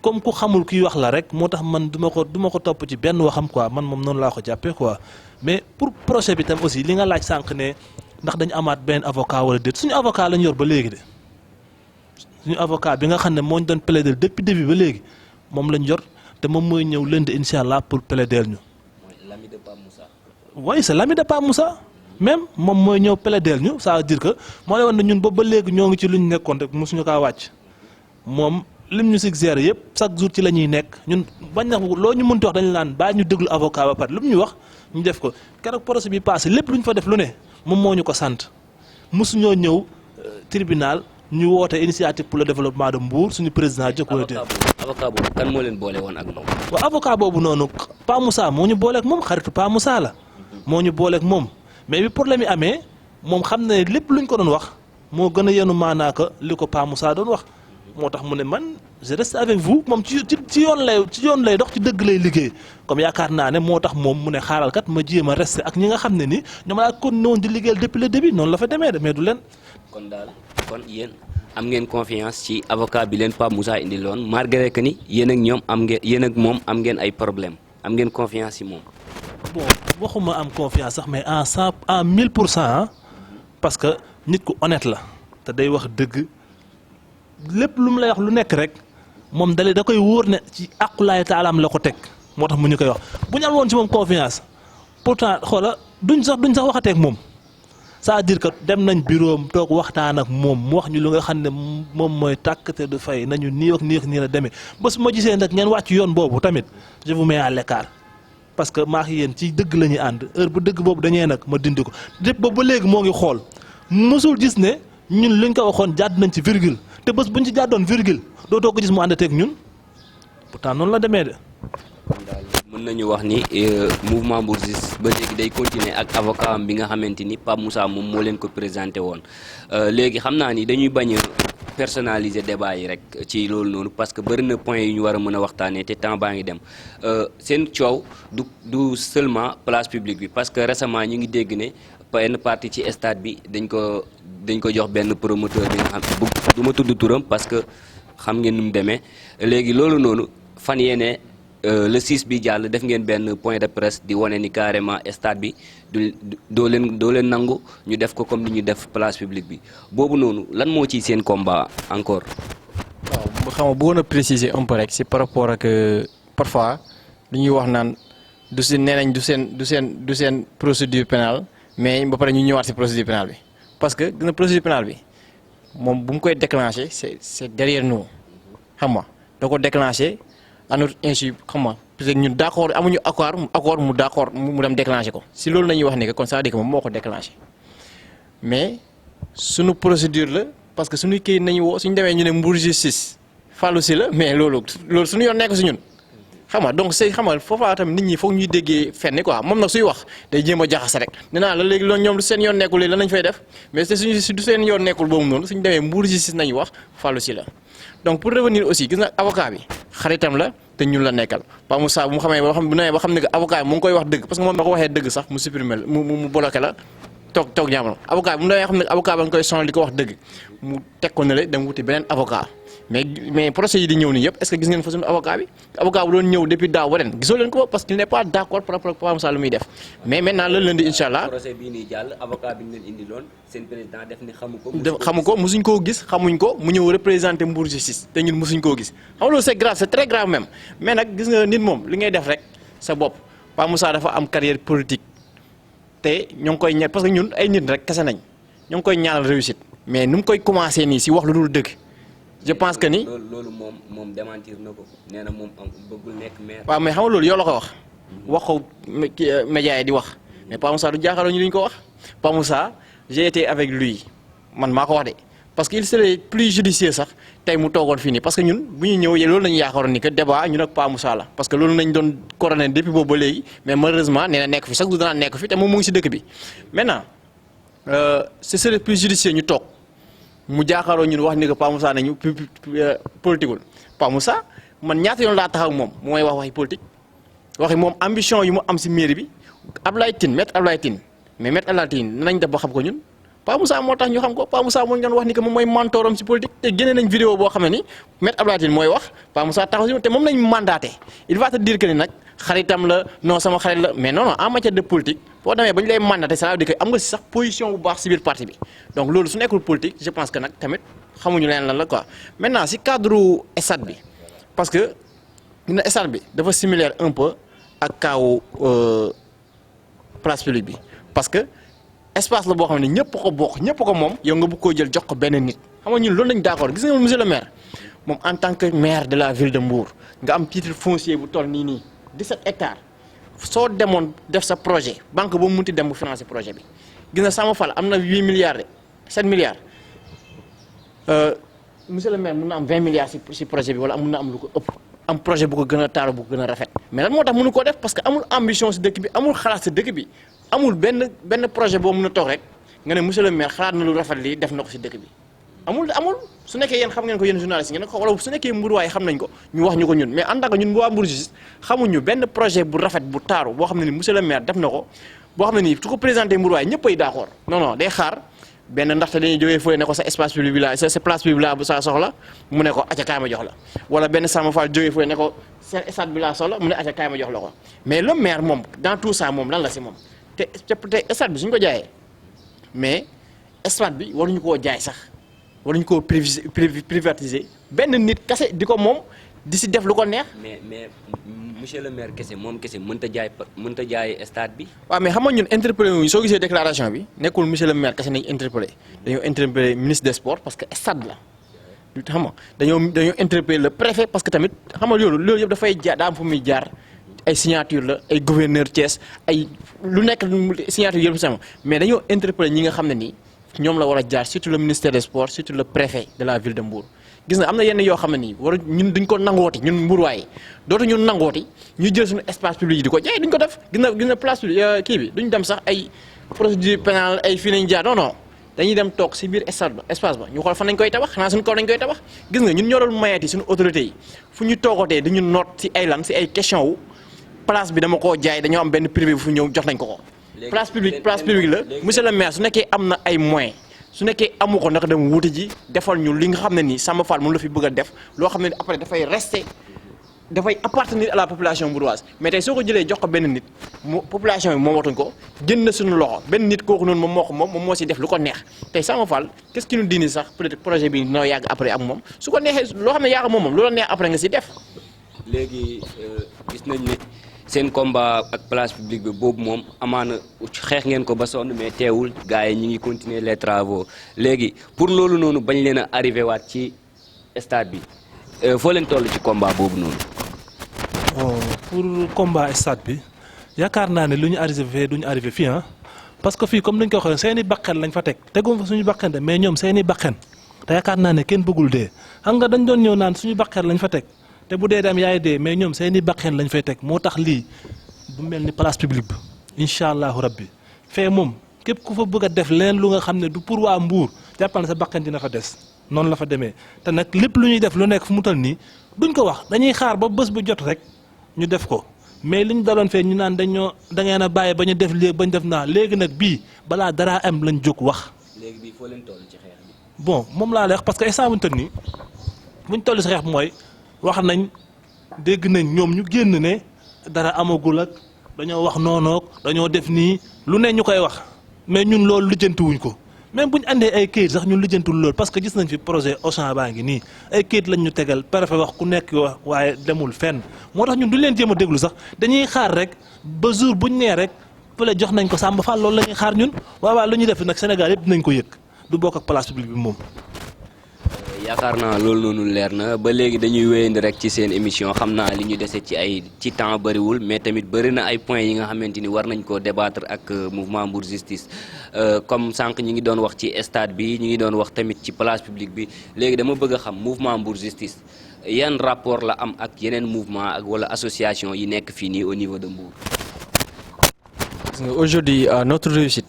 comme ku xamul kiy wax la rek moo tax man du ma ko topp ci benn waxam quoi man moom noonu laa ko jàppee quoi mais pour procès bi tam aussi li nga laaj sànq ne ndax dañu amaat benn avocat wala déet suñu avocat lañu yor ba léegi de suñu avocat bi nga xam ne moo ñu doon plaider depuis début ba léegi moom lañ yor te moom mooy ñëw lundi incha allah pour plaider ñu. mooy l'ami de Pape Moussa. oui c'est l'ami de Pape Moussa même moom mooy ñëw plaider ñu ça veut dire que moo lay wan ne ñun ba léegi ñoo ngi ci lu ñu nekkoon rek mosuñu kaa wàcc moom lim ñu suggéré yëpp chaque jour ci la ñuy nekk ñun bañ na loo ñu mënti wax dañu naan bàyyi ñu déglu avocat ba pare lu mu ñu wax ñu def ko keroog procès bi passé lépp lu ñu fa def lu ne moom moo ñu ko sant mosuñoo ñëw tribunal ñu woote initiative pour le développement de Mbour suñu président jëkk wala déet. avocat boobu kan moo leen boole woon ak moom. waaw avocat boobu noonu Pa Moussa moo ñu booleeg moom xaritu Pa Moussa la moo ñu booleeg moom mais bi problème yi amee moom xam na ne lépp luñ ko doon wax moo gën a yenu maanaaka li ko Pa Moussa doon wax moo tax mu ne man je reste avec vous moom ci yoon lay dox ci dëgg lay liggéey comme yaakaar naa ne moo tax moom mu ne xaaral kat ma jéem a rester ak ñi nga xam ne ni ñoom laa kon woon di liggéeyal depuis le début noonu la fa demee de mais du leen. kon yéen am ngeen confiance ci avocat bi leen Pape Moussa indi loon malgré que ni yéen ak moom am ngeen ay problème am ngeen confiance ci moom. bon waxuma am confiance sax mais en 1000% parce que nit ku honnête la te day wax dëgg lépp lu mu lay wax lu nekk rek moom da koy wóor ne ci aqulaay taalaam la ko teg moo tax mu ñu koy wax bu ñu am woon ci moom confiance pourtant xoola duñ sax waxateeg moom. c'est-à-dire que dem nañ bureau am toog waxtaan ak moom mu wax ñu lu nga xam ne moom mooy tàkkate du fay nañu nii ak nii la demee ba su ma gisee nag ngeen wàcc yoon boobu tamit je vous mets à l'écart parce que maa ngi yéen ci dëgg la ñuy ànd heure bu dëgg boobu dañee nag ma dindi ko lépp boobu ba léegi moo ngi xool mësul gis ne ñun luñ ko waxoon jàdd nañ ci virgule te bés buñ ci jàddoon virgule dootoo ko gis mu àndateeg ñun pourtant noonu la demee de. mën nañu wax ni mouvement Mbour justice ba léegi day continuer ak avocat am bi nga xamante ni Pape Moussa moom moo leen ko présenté woon léegi xam naa ni dañuy bañ a personnaliser débat yi rek ci loolu noonu parce que bëri na point yu ñu war a mën a waxtaanee te temps baa ngi dem seen coow du seulement place publique bi parce que récemment ñu ngi dégg ne benn partie ci stade bi dañ ko jox benn promoteur bi nga xam du ma tudd turam parce que xam ngeen nu mu demee léegi loolu noonu fan yéene le 6 bi jàll def ngeen benn point de presse di wane ni carrément stade bi doo leen nangu ñu def ko comme ni ñu def place publique bi boobu noonu lan moo ciy seen combat encore. waaw xam nga bëggoon a préciser un peu rek si par rapport ak parfois lu ñuy wax naan nee nañ du seen procédure pénale mais ba pare ñu ñëwaat si procédure pénale bi parce que dina procédure pénale bi moom bu mu koy déclencher c'est derrière nous xam nga da ko déclencher. à notre insu xam nga peut-être ñun d'accord amuñu accord mu d'accord mu dem déclencher ko si loolu nañuy wax ne que kon ça veut dire que moom moo ko déclencher mais suñu procédure la parce que suñu kii nañu woo suñu demee ñu ne Mbour justice Fallou si la mais loolu suñu yoon nekk si ñun xam nga donc c'est xam nga foofa tamit nit ñi foog ñuy déggee fenn quoi moom nag suy wax day jéem a jaxase rek nee naa la léegi loolu ñoom lu seen yoon nekkul léegi lan lañ fay def mais c'est suñu du seen yoon nekkul boobu noonu suñu demee Mbour justice nañu wax Fallou si la donc pour revenir aussi gis na avocat bi xaritam la te ñun la nekkal Pa Moussa bu mu xamee ba xam ne que avocat bi mu ngi koy wax dëgg parce que moom da ko waxee dëgg sax mu supprimer la mu bloqué la toog jamono avocat bi mu demee xam ne avocat ba nga koy sonal di ko wax dëgg mu teg ko ne la dem wuti beneen avocat mais procès yi di ñëw nii yëpp est-ce que gis ngeen fa suñu avocat bi avocat bu doon ñëw depuis daaw ba ren gisoo leen ko parce qu'il n'est pas d'accord par rapport ak Pa Moussa lu muy def mais maintenant la lundi incha allah. procès bii nii jàll avocat bi ñu leen indi loon seen président def ni xamu ko musuñ koo gis xamuñ ko mu ñëw représenter Mbour justice te ñun musuñ koo gis xam nga loolu c'est grave c'est très grave même mais nag gis nga nit moom li ngay def rek sa bopp Pa Moussa dafa am carrière politique te ñoo ngi koy ñaan parce que ñun ay nit rek kese nañ ñoo ngi koy ñaanal réussite mais nu mu koy commencé nii si wax lu dul dëgg je pense que ni. loolu moom démentir na ko nee na moom bëggul nekk maire. waaw mais xam nga loolu yow la ko wax ko média yi di wax mais Pa Moussa du jaaxaloo ñu duñ ko wax Pa Moussa j'ai été avec lui man maa ko wax de parce que il serait plus judicieux sax tey mu toogoon fii nii parce que ñun bu ñu ñëw loolu lañu yaakaaroon ni que débat ñun ak Pa Moussa la parce que loolu nañ doon coordonné depuis boobu ba léegi mais malheureusement nee na nekk fi chaque jour danaa nekk fi te moom mu ngi si dëkk bi maintenant ce serait plus judicieux ñu toog mu jaaxaaroo ñun wax ni que Pa Moussa nañu politiqueul Pa Moussa man ñaata yoon laa taxaw ak moom mu may wax waxi politique waxi moom ambition yu mu am si mairie bi Ablaye Tine maître Ablaye Tine mais maître Ablaye Tine nañ def ba xam ko ñun Pa Moussa moo tax ñu xam ko Pa Moussa moo ñu doon wax ni que moom mooy mentoram si politique te génne nañ vidéo boo xam ne ni maître Ablaye Tine mooy wax Pa Moussa taxaw si te moom nañ mandaté il va te dire que ni nag xaritam la non sama xarit la mais non en matière de politique boo demee ba ñu lay mandaté ça veut dire que am nga si sax position bu baax si biir parti bi donc loolu su nekkul politique je pense que nag tamit xamuñu leen lan la quoi maintenant si cadre stade bi parce que dina stade bi dafa similaire un peu ak kaawu place publique bi parce que espace la boo xam ne ñëpp ko bokk ñëpp ko moom yow nga bëgg koo jël jox ko benn nit xam nga ñun loolu lañ d'accord gis nga monsieur le maire moom en tant que maire de la ville de Mbour nga am titre foncier bu toll nii 17 hectares soo demoon def sa projet banque ba mu munti dem bu financer projet bi gis nga Sama Fall am na 8 milliards de 7 milliards monsieur le maire mun na am 20 milliards si projet bi wala mun na am lu ko ëpp am projet bu ko gën a taaru bu ko gën a rafet mais lan moo tax mënu koo def parce que amul ambition si dëkk bi amul xalaat si dëkk bi amul benn projet boo mën a toog rek nga ne monsieur le maire xalaat na lu rafet lii def na ko si dëkk bi amul su nekkee yéen xam ngeen ko yéen journaliste ngeen ko wala su nekkee Mbour waaye xam nañ ko ñu wax ñu ko ñun mais en tant que ñun waa Mbour Justice xamuñu benn projet bu rafet bu taaru boo xam ne ni monsieur le maire def na ko boo xam ne nii su ko présenté Mbour waaye ñëpp ay d'accord non day xaar benn ndaxte dañuy jógee fële ne ko sa espace public bi la sa place publique la bu saa soxla mu ne ko acca kaay ma jox la wala benn Sama Fall jógee fële ne ko sa stade bi laa soxla mu ne acca kaay ma jox la ko mais le maire moom dans tout ça moom lan la si moom te stade bi suñu ko jaayee mais stade bi waruñu koo jaay sax waruñu koo privatiser benn nit kese di ko moom di si def lu ko neex. mais monsieur le maire kese moom kese mënut a jaay stade bi. waaw mais xam nga ñun interpellé wuñu soo gisee déclaration bi nekkul monsieur le maire kese nañu interpellé dañoo interpellé ministre des sports parce que stade la xam nga dañoo interpellé le préfet parce que tamit xam nga loolu yëpp dafay jaar daa am fu muy jaar ay signature la ay gouverneur Thiès ay lu nekk signature yëpp sama mais dañoo interpellé ñi nga xam ne nii ñoom la war a jaar surtout le ministère des sports surtout le préfet de la ville de Mbour. gis nga am na yenn yoo xam ne nii war ñun duñ ko nangooti ñun Mbour waaye dootu ñun nangooti ñu jël suñu espace public yi di ko jaay duñ ko def gis na place publique kii bi duñ dem sax ay procédure pénale ay fii nañ jaar non dañuy dem toog si biir stade ba espace ba ñu xool fan nañ koy tabax xanaa suñu kaw nañ koy tabax gis nga ñun ñoo doon mayeeti suñu autorités yi fu ñu toogatee dañu noot si ay lan si ay question wu place bi dama koo jaay dañoo am benn privé bu fu ñëw jox nañ ko place publique la monsieur le maire su nekkee am na ay moyens su nekkee amu ko naka dem wuti ji defal ñu li nga xam ne nii Sama Fall moom la fi bëgg a def loo xam ne ni après dafay appartenir à la population bourgeoise mais tey soo ko jëlee jox ko benn nit population bi moomatuñ ko jënd na suñu loxo benn nit kooku noonu moom moo si def lu ko neex tey Sama Fall qu'est-ce qui nous dit sax peut-être projet bi dina yàgg après ak moom su ko neexee loo xam ne yaa ko moom lu la neex après nga si def. léegi gis nañ ne seen combat ak place publique bi boobu moom amaana xeex ngeen ko ba sonn mais teewul gars yi ñi ngi continuer les travaux léegi pour loolu noonu bañ leen a arrivé waat ci stade bi foo leen toll ci combat boobu noonu. pour combat stade bi yaakaar naa ne lu ñu arrivé du ñu arrivé fii parce que fii comme ni ñu ko waxee seeni bakkan lañ fa teg tegum fa suñu bakkan de mais ñoom seeni bakkan te yaakaar naa ne kenn bëggul dee xam nga dañ doon ñëw naan suñu bakkan lañ fa teg. te bu dee dem yaay dee mais ñoom seeni baqeen lañ fay teg moo tax lii bu mel ni place publique bi incha allahu rabbi fee moom képp ku fa bëgg a def leen lu nga xam ne du pour waa Mbour jàppal na sa baqeen dina fa des noonu la fa demee te nag lépp lu ñuy def lu nekk fu mu toll nii duñ ko wax dañuy xaar ba bés bu jot rek ñu def ko mais li ñu daloon fee ñu naan da ngeen a bàyyi ba ñu def léegi ba ñu def naa léegi nag bii balaa dara am lañ jóg wax. léegi bii foo leen toll ci xeex bi. bon moom laa lay wax parce que instant bu ñu toll nii buñ toll si xeex mooy wax nañ dégg nañ ñoom ñu génn ne dara amagul ak dañoo wax noonoog dañoo def nii lu ne ñu koy wax mais ñun loolu lijjantiwuñ ko même bu ñu andee ay kayit sax ñun lijjantul loolu parce que gis nañ fi projet Auchan baa ngi nii ay kayit lañ ñu tegal préfet wax ku nekk wax waaye demul fenn moo tax ñun duñ leen jéem a déglu sax dañuy xaar rek ba jour buñ nee rek fële jox nañ ko Samba Fall loolu la ñuy xaar ñun waaw lu ñuy def nag Sénégal yëpp dinañ ko yëg du bokk ak place publique bi moom. yaakaar naa loolu noonu leer na ba léegi dañuy wéyandi rek ci seen émission xam naa li ñu dese ci temps bëriwul mais tamit bëri na ay points yi nga xamante ni war nañ koo débattre ak mouvement Mbour Justice comme sànq ñi ngi doon wax ci stade bi ñu ngi doon wax tamit ci place publique bi léegi dama bëgg a xam mouvement Mbour Justice yan rapport la am ak yeneen mouvement ak wala association yi nekk fii nii au niveau de Mbour. Aujourd'hui, notre réussite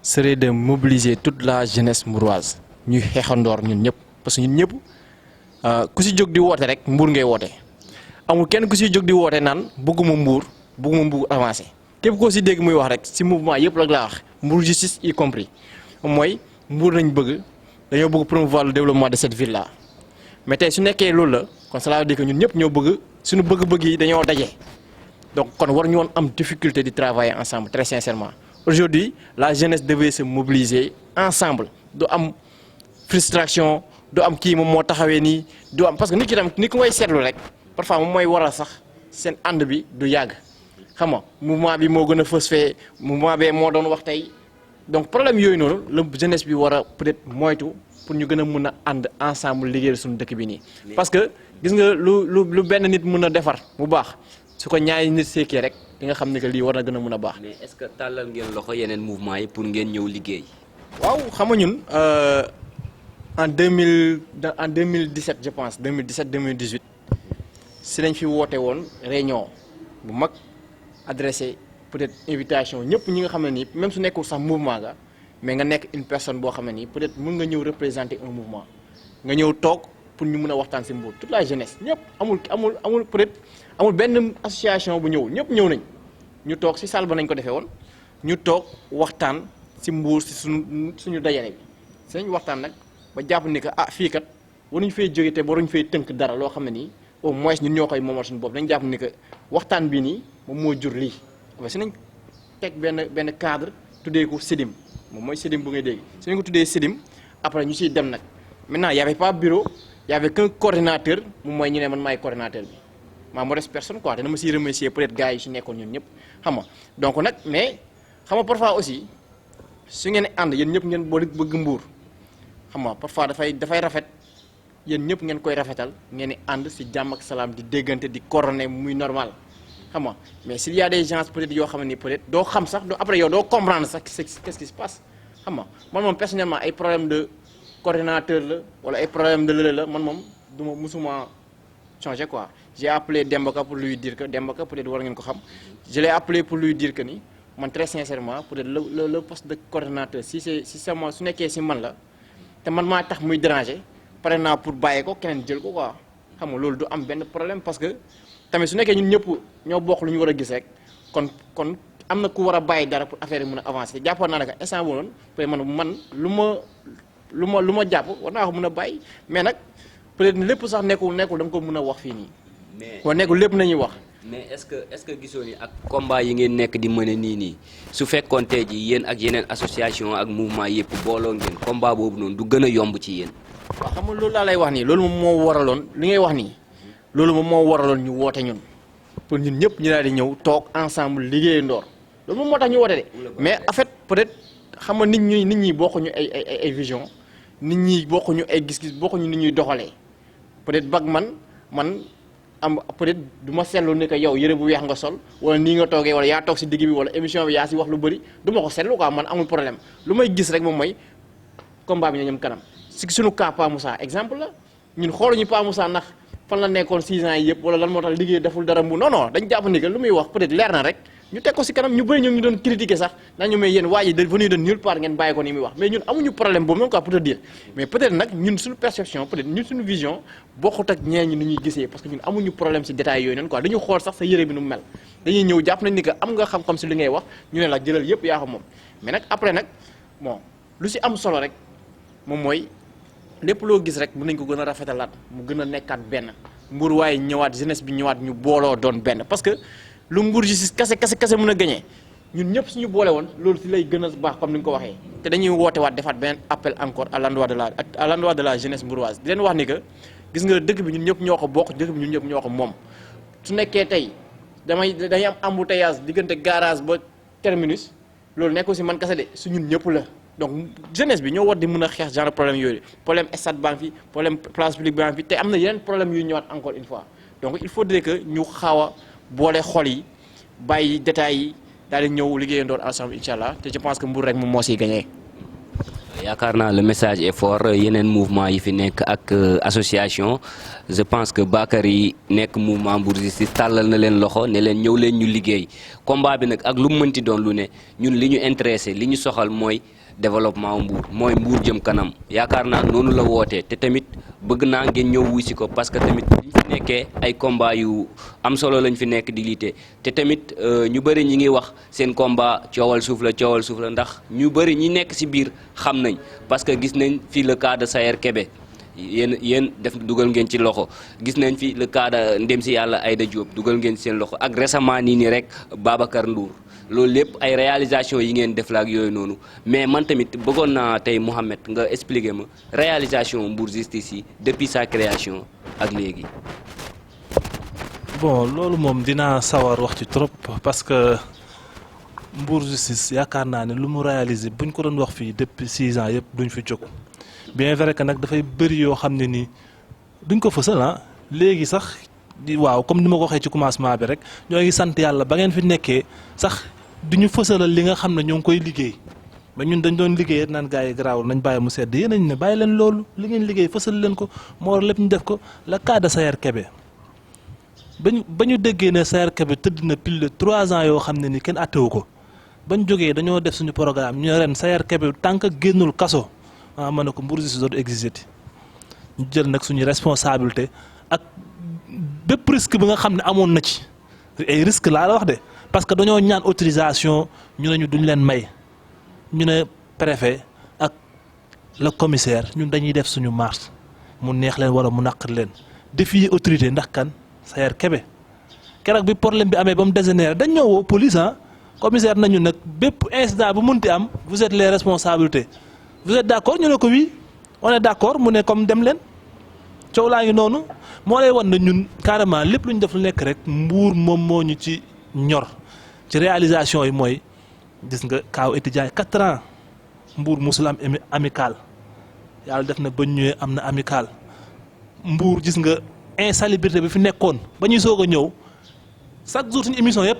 serait de mobiliser toute la jeunesse mbouroise. Ñuy xeexandoor ñun ñëpp parce que ñun ñëpp ku si jóg di woote rek Mbour ngay woote amul kenn ku si jóg di woote naan bëgguma Mbour avancé képp koo si dégg muy wax rek si mouvement yëpp la laa wax Mbour Justice y compris mooy Mbour nañ bëgg dañoo bëgg promouvoir le développement de cette ville là mais tey su nekkee loolu la kon cela veut dire que ñun ñëpp ñoo bëgg suñu bëgg-bëgg yi dañoo daje donc kon war ñu woon am difficulté di travailler ensemble très sincèrement aujourd'hui la jeunesse devait se mobiliser ensemble du am frustration du am kii moom moo taxawee nii du am parce que nit ki tam ni ko ngay seetlu rek parfois moom mooy waral sax seen ànd bi du yàgg xam nga mouvement bi moo gën a fës fee mouvement bee moo doon wax tey donc problème yooyu noonu la jeunesse bi war a peut-être moytu pour ñu gën a mun a ànd ensemble liggéeyal suñu dëkk bi nii. parce que gis nga lu benn nit mun a defar mu baax su ko ñaari nit seekee rek di nga xam ne que lii war na gën a mun a baax. mais est-ce que tàllal ngeen loxo yeneen mouvement yi pour ngeen ñëw liggéey. waaw xam nga ñun. En 2017 je pense 2017-2018 si lañ fi woote woon réunion bu mag adressé peut-être invitation ñëpp ñi nga xam ne nii même su nekkul sax mouvement ga mais nga nekk une personne boo xam ne nii peut-être mën nga ñëw représenter un mouvement nga ñëw toog pour ñu mën a waxtaan si Mbour toute la jeunesse ñëpp amul peut-être amul benn association bu ñëwul ñëpp ñëw nañ ñu toog si salle ba nañ ko defee woon ñu toog waxtaan si Mbour si suñu dajale bi si nañ waxtaan nag ba jàpp ni que fii kat waruñu fay jóge te waruñu fay tënk dara loo xam ne nii au moins ñun ñoo koy moomal suñu bopp dañu jàpp ni que waxtaan bii nii moom moo jur lii parce que si nañ teg benn cadre tuddee ko SEDIM moom mooy SEDIM bu ngay dégg si nañ ko tuddee SEDIM après ñu siy dem nag maintenant y avait pas bureau y avait qu'un coordinateur moom mooy ñu ne man maay coordinateur bi maa modeste personne quoi dana ma siy remercier peut-être gars yi si nekkoon ñun ñëpp xam nga donc nag mais xam nga parfois aussi su ngeen ànd yéen ñëpp ngeen boo bëgg Mbour xam nga parfois dafay rafet yéen ñëpp ngeen koy rafetal ngeen di ànd si jàmm ak salaam di déggante di coordonner muy normal xam nga mais s'il y a des gens peut-être yoo xam ne peut-être doo xam sax après yow doo comprendre sax qu'est-ce qui se passe xam nga man moom personnellement ay problème de coordinateur la wala ay problème de lële la man moom du ma musuma changer quoi j'ai appelé Dembaka pour lui dire que Dembaka peut-être war ngeen ko xam je l'ai appelé pour lui dire que ni man très sincèrement peut-être le poste de coordinateur si sama su nekkee si man la te man maa tax muy déranger pare naa pour bàyyi ko keneen jël ko quoi xam nga loolu du am benn problème parce que tamit su nekkee ñun ñëpp ñoo bokk lu ñu war a gis rek kon am na ku war a bàyyi dara pour affaire yi mën a avancer jàppoon naa ne que instant boobu noonu peut être man lu ma jàpp war naa ko mën a bàyyi mais nag peut-être lépp sax nekkul da nga ko mën a wax fii nii. mais wa nekkul lépp nañuy wax. mais est-ce que gisoo ni ak combat yi ngeen nekk di mën a nii su fekkoon tey ji yéen ak yeneen association ak mouvement yëpp booloo ngeen combat boobu noonu du gën a yomb ci yéen. waaw xam nga loolu laa lay wax nii loolu moom moo waraloon li ngay wax nii loolu moom moo waraloon ñu woote ñun pour ñun ñëpp ñu daal di ñëw toog ensemble liggéey ndoor loolu moom moo tax ñu woote de mais en fait peut-être xam nga nit ñi bokkuñu ay vision nit ñi bokkuñu ay gis-gis bokkuñu nit ñuy doxalee peut-être bag man am peut-être du ma seetlu ne que yow yëre bu weex nga sol wala nii nga toogee wala yaa toog si digg bi wala émission bi yaa si wax lu bëri du ma ko seetlu quoi man amul problème lu may gis rek moom mooy combat bi ñu ñëm kanam si suñu cas Pa Moussa exemple la ñun xooluñu Pa Moussa ndax fan la nekkoon 6 ans yi yëpp wala lan moo tax liggéey deful dara mu non dañ jàpp ni que lu muy wax peut-être leer na rek ñu teg ko si kanam ñu bëri ñoom ñu doon critiquer sax nañu mais yéen waa ji de venu de nulle part ngeen bàyyi ko ni muy wax mais ñun amuñu problème boobu noonu quoi pour te dire mais peut-être nag ñun suñu perception peut-être ñun suñu vision bokkut ak ñeen ñi ni ñuy gisee parce que ñun amuñu problème si détails yooyu noonu quoi dañu xool sax sa yére bi nu mel dañuy ñëw jàpp nañ ni que am nga xam-xam si li ngay wax ñu ne la jëlal yëpp yaa ko moom mais nag après nag bon lu si am solo rek moom mooy lépp loo gis rek mën nañ ko gën a rafetalaat mu gën a nekkaat benn Mbour waaye ñëwaat jeunesse bi ñëwaat ñu booloo doon benn parce que lu Mbour justice kase mën a gagné ñun ñëpp suñu boole woon loolu si lay gën a baax comme ni nga ko waxee te dañuy woote waat defaat beneen appel encore à l'endroit de la jeunesse mbouroise di leen wax ni que gis nga dëkk bi ñun ñëpp ñoo ko bokk dëkk bi ñun ñëpp ñoo ko moom su nekkee tey dañuy am embouteillage diggante garage ba terminus loolu nekkul si man kese de su ñun ñëpp la donc jeunesse bi ñoo war di mën a xeex genre problème yooyu problème stade banque fi problème place publique banque fi te am na yeneen problème yu ñëwaat encore une fois donc il faudrait que ñu xaw a boole xol yi bàyyi détails yi daal di ñëw liggéeyandoor ensemble incha allah te je pense que Mbour rek moom moo siy gagné. yaakaar naa le message est fort yeneen mouvement yi fi nekk ak association je pense que Bakary nekk mouvement Mbour Justice tàllal na leen loxo ne leen ñëw leen ñu liggéey combat bi nag ak lu mu mënti doon lu ne ñun li ñu intéressé li ñu soxal mooy développement Mbour mooy Mbour jëm kanam yaakaar naa noonu la wootee te tamit bëgg naa ngeen ñëw wuy si ko parce que tamit liñ fi nekkee ay combat yu am solo lañ fi nekk di liite te tamit ñu bëri ñi ngi wax seen combat coowal suuf la ndax ñu bëri ñi nekk si biir xam nañ parce que gis nañ fi le cas de Sayer Kébé yéen def dugal ngeen ci loxo gis nañ fi le cas de ndem si yàlla Aïda Diop dugal ngeen seen loxo ak récemment nii rek Babacar Ndour loolu lépp ay réalisation yi ngeen def la ak yooyu noonu mais man tamit bëggoon naa tey Mouhamed nga expliquer ma réalisation Mbour Justice yi depuis sa création ak léegi. bon loolu moom dinaa sawar wax ci trop parce que Mbour Justice yaakaar naa ne lu mu réalisé buñ ko doon wax fii depuis 6 ans yëpp duñ fi jóg bien vrai que nag dafay bëri yoo xam ne nii duñ ko fësal léegi sax waaw comme ni ma ko waxee ci commencement bi rek ñoo ngi sant yàlla ba ngeen fi nekkee sax duñu fësalal li nga xam ne ñoo ngi koy liggéey ba ñun dañ doon liggéey naan gars yi garaawul nañ bàyyi mu sedd yéen ne bàyyi leen loolu li ngeen liggéey fësal leen ko moo war lépp ñu def ko la cas de Sayer Kébé ba ñu déggee ne Sayer Kébé tëdd na pile de 3 ans yoo xam ne ni kenn attewu ko bañ jógee dañoo def suñu programme ñu ren Sayer Kébé tant que génnul kaso ma ne ko Mbour Justice dootu existé ñu jël nag suñu responsabilité ak bépp risque bi nga xam ne amoon na ci ay risque laa la wax de parce que dañoo ñaan autorisation ñu ne ñu duñ leen may ñu ne préfet ak le commissaire ñun dañuy def suñu marche mu neex leen wala mu naqar leen défier autorité ndax kan Sayer Kébé keroog bi problème bi amee ba mu dégénéré dañ ñëw woo police commissaire nañu nag bépp incident bu munti am vous êtes les responsabilités vous êtes d'accord ñu ne ko oui on est d'accord mu ne comme dem leen coow laa ngi noonu moo lay wan na ñun carrément lépp lu ñu def lu nekk rek Mbour moom moo ñu ci ñor ci réalisation yi mooy gis nga kaaw étudiant yi 4 ans Mbour musul am amical yàlla def na ba ñëwee am na amical Mbour gis nga insalubrité bi fi nekkoon ba ñuy soog a ñëw chaque jour suñu émission yëpp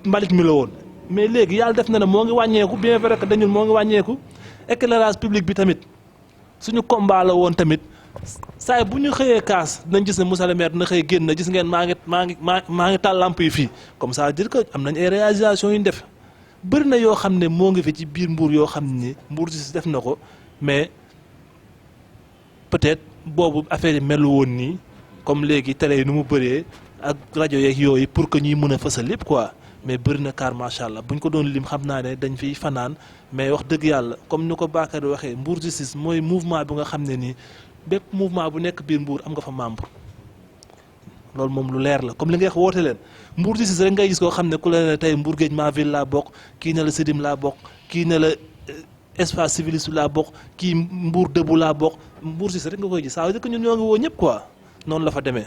mbalit mi la woon mais léegi yàlla def na ne moo ngi wàññeeku bien vrai que dañun moo ngi wàññeeku éclairage public bi tamit suñu combat la woon tamit saa bu ñu xëyee kaas dinañ gis ne Moussa le maire dina xëy génn gis ngeen maa ngi taal lamp yi fii comme ça dire que am nañ ay réalisation yu ñu def bëri na yoo xam ne moo ngi fi ci biir Mbour yoo xam ne Mbour si def na ko mais peut-être boobu affaire yi melu woon nii comme léegi télé yi nu mu bëree ak rajo yeeg yooyu pour que ñuy mën a fësal lépp quoi mais bëri na car macha allah buñ ko doon lim xam naa ne dañ fiy fanaan mais wax dëgg yàlla comme ni ko Bakary waxee Mbour Justice mooy mouvement bi nga xam ne nii bépp mouvement bu nekk biir Mbour am nga fa membre loolu moom lu leer la comme li nga wax woote leen Mbour Justice rek ngay gis koo xam ne ku la ne tey Mbour Géej ma ville laa bokk kii ne la Sidim laa bokk kii ne la espace civiliste laa bokk kii Mbour debout laa bokk Mbour Justice rek nga koy gis ça veut dire que ñun ñoo ngi woo ñëpp quoi noonu la fa demee.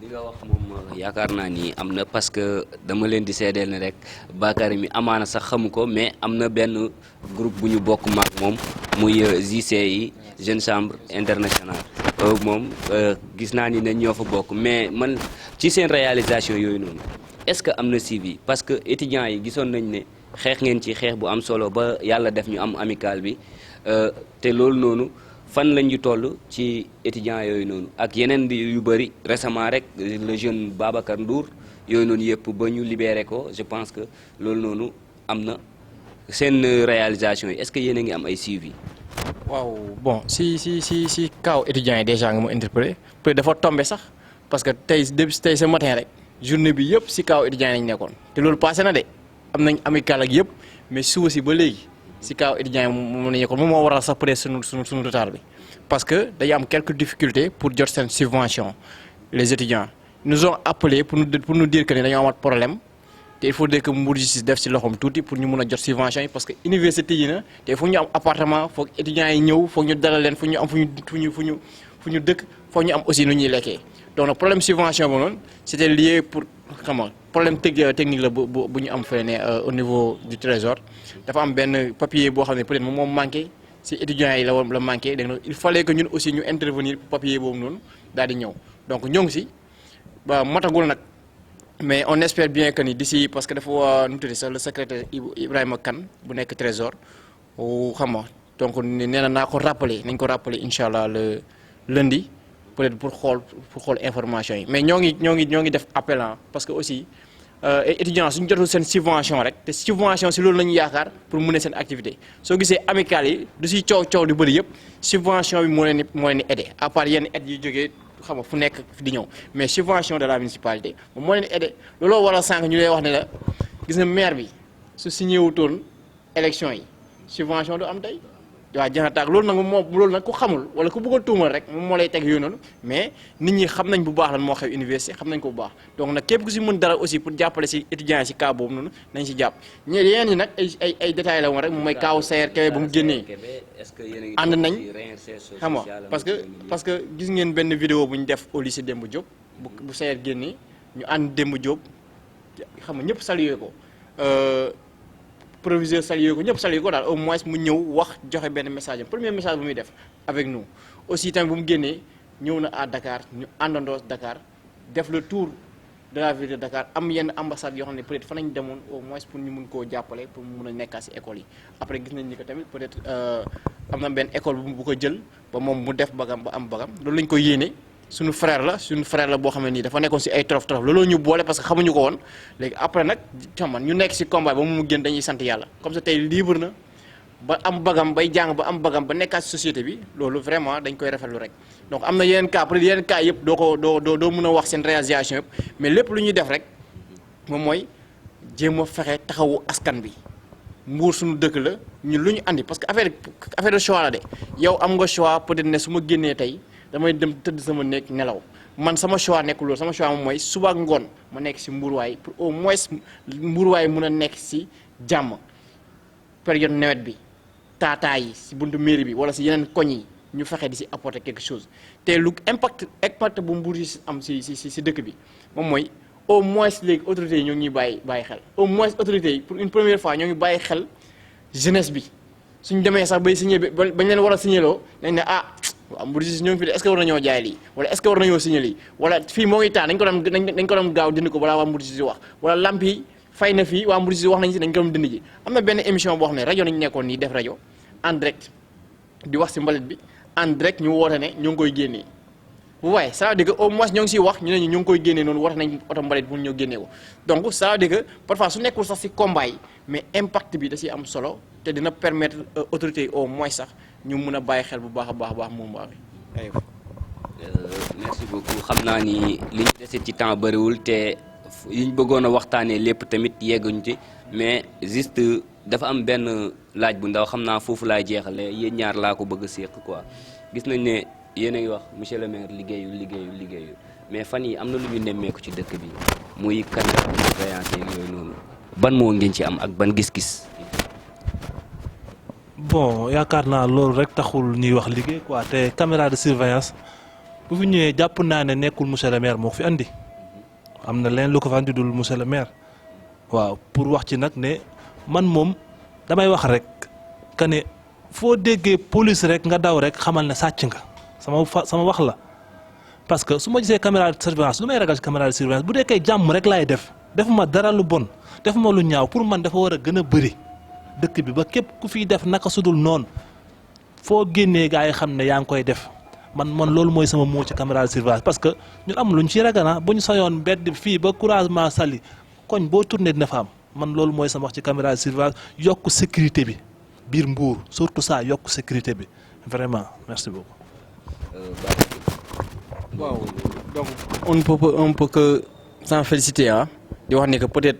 li nga wax moom yaakaar naa ni am na parce que dama leen di seedeel ne rek Bakary mi amaana sax xamu ko mais am na benn groupe bu ñu bokk maak moom muy JCI Jeune Chambre Internationale moom gis naa ni ne ñoo fa bokk mais man ci seen réalisation yooyu noonu est-ce que am na suivi parce que étudiants yi gisoon nañ ne xeex ngeen ci xeex bu am solo ba yàlla def ñu am amical bi te loolu noonu fan lañ ñu toll ci étudiants yooyu noonu ak yeneen yu bëri récemment rek le jeune Babacar Ndour yooyu noonu yëpp ba ñu libéré ko je pense que loolu noonu am na seen réalisation yi est-ce que yéen a ngi am ay suivi. waaw bon si kaw étudiants yi déjà nga ma interpellé peut dafa tombé sax parce que tey depuis tey ce matin rek journée bi yëpp si kaw étudiants yi lañ nekkoon te loolu passé na de am nañ amical ak yëpp mais suba si ba léegi si kaw étudiants yi mu mën a yëkkul moom moo waral sax peut-être suñu retard bi parce que dañu am quelques difficultés pour jot seen subvention les étudiants nous ont appelé pour nous dire que ne dañoo amat problème te il faut que Mbour Justice def ci loxoom tuuti pour ñu mun a jot subvention yi parce que université yi na te foog ñu am appartement foog étudiants yi ñëw foog ñu dalal leen foog ñu am fu ñu dëkk foog ñu am aussi nu ñuy lekkee donc nag problème subvention ba noonu c'était lié pour xam nga problème technique la bu ñu am fële ne au niveau du trésor dafa am benn papier boo xam ne peut-être moom moo manqué si étudiants yi la manqué dégg nga il fallait que ñun aussi ñu intervenir papier boobu noonu daal di ñëw donc ñoo ngi si ba matagul nag mais on espère bien que ni d'ici parce que dafa nu mu tudd sax le secrétaire Ibrahima Kane bu nekk trésor xam nga donc nee na naa ko rappeler nañ ko rappeler incha allah le lundi peut-être pour xool information yi mais ñoo ngi def appel parce que aussi étudiants suñu jotul seen subvention rek te subvention si loolu la ñu yaakaar pour mener seen activité soo gisee amicales yi du si coow du bëri yëpp subvention bi moo leen di aider à part yenn aides yu jógee xam nga fu nekk di ñëw mais subvention de la municipalité moom moo leen di aider looloo waral sànq ñu lay wax ne la gis nga maire bi su signé wutoon élection yi subvention du am tey waaw jaxataak loolu nag ku xamul wala ku bëgg a tuumal rek moom moo lay teg yooyu noonu mais nit ñi xam nañ bu baax lan moo xew université xam nañ ko bu baax donc nag képp ku si mën dara aussi pour jàppale si étudiants yi si cas boobu noonu nañ si jàpp yeneen ñi nag ay détails la woon rek moom mooy kaaw Sayer Kébé bu mu génnee ànd nañ xam nga parce que gis ngeen benn vidéo bu ñu def au lycée Demba Diop bu Sayer génnee ñu ànd Demba Diop xam nga ñëpp salué ko proviseur salué ko ñëpp salué ko daal au moins mu ñëw wax joxe benn message am premier message bu muy def avec nous aussi tamit bu mu génnee ñëw na à Dakar ñu àndandoo Dakar def le tour de la ville de Dakar am yenn ambassade yoo xam ne peut-être fa nañ demoon au moins pour ñu mun koo jàppale pour mu mun a nekkaat si école yi après gis nañ ni que tamit peut-être am na benn école bu ko jël ba moom mu def bagam ba am bagam loolu lañ ko yéene suñu frère la boo xam ne nii dafa nekkoon si ay torof looloo ñu boole parce que xamuñu ko woon léegi après nag xam ñu nekk si combat ba mu génn dañuy sant yàlla comme ça tey libre na ba am bagam bay jàng ba am bagam ba nekkaat si société bi loolu vraiment dañ koy rafetlu rek donc am na yeneen cas peut-être yeneen cas yëpp doo mën a wax seen réalisation yëpp mais lépp lu ñuy def rek moom mooy jéem a fexe taxawu askan bi Mbour suñu dëkk la ñun lu ñu andi parce que affaire de choix la de yow am nga choix peut-être ne su ma génnee tey damay dem tëdd sama néeg nelaw man sama choix nekkul loolu sama choix moom mooy suba ak ngoon ma nekk si mbuurwaay pour au moins mbuurwaay mun a nekk si jàmm période nawet bi taataa yi si buntu mairie bi wala si yeneen koñ yi ñu fexe di si apporter quelque chose te lu impact bu Mbour yi am si dëkk bi moom mooy au moins léegi autorités yi ñoo ngi ñuy bàyyi xel au moins autorités yi pour une première fois ñoo ngi bàyyi xel jeunesse bi suñ demee sax bay signé bañ leen war a signéloo nañ ne waaw Mbour Justice ñoo ngi fi de est-ce que war nañoo jaay lii wala est-ce que war nañoo signé lii wala fii moo ngi taa dañ ko doon gaaw dindi ko balaa waa Mbour Justice wax wala lamp yi fay na fii waa Mbour Justice wax nañ si dañ ko doon dindi ji am na benn émission boo xam ne rajo nañu nekkoon nii def rajo en direct di wax si mbalit bi en direct ñu woote ne ñoo ngi koy génnee bu waaye ça veut dire que au moins ñoo ngi siy wax ñu ne ñoo ngi koy génnee noonu woote nañ oto mbalit pour ñoo génnee ko donc ça veut dire que parfois su nekkul sax si combat yi mais impact bi da siy am solo te dina permettre autorités yi au moins sax ñu mun a bàyyi xel bu baax a baax moom baax merci beaucoup xam naa ni li ñu dese ci temps bëriwul te yi ñu bëggoon a waxtaanee lépp tamit yegguñu ci mais juste dafa am benn laaj bu ndaw xam naa foofu laay jeexale yéen ñaar laa ko bëgg a séq quoi gis nañ ne yéen a ngi wax monsieur le maire liggéeyu mais fan yi am na lu ñu nemmeeku ci dëkk bi muy caméra de surveillance yooyu noonu ban moo ngeen ci am ak ban gis-gis. bon yaakaar naa loolu rek taxul ñuy wax liggéey quoi te caméra de surveillance bu fi ñëwee jàpp naa ne nekkul monsieur le maire moo ko fi andi am na leen lu ko fa andi dul monsieur le maire waaw pour wax ci nag ne man moom damay wax rek que ne foo déggee police rek nga daw rek xamal ne sàcc nga sama wax la parce que su ma gisee caméra de surveillance lu may ragal ci caméra de surveillance bu dee kay jàmm rek laay defuma dara lu bon defuma lu ñaaw pour man dafa war a gën a bëri dëkk bi ba képp ku fiy def naka sudul noonu foo génnee gaa yi xam ne yaa ngi koy def man loolu mooy sama moo ci caméra de surveillance parce que ñun am luñ ci ragal bu ñu sañoon mbedd fii ba couragement sali koñ boo tourné dina fa am man loolu mooy sama wax ci caméra de surveillance yokk sécurité bi biir Mbour surtout ça yokk sécurité bi vraiment merci beaucoup. waaw donc on peut que s'en féliciter di wax ni que peut-être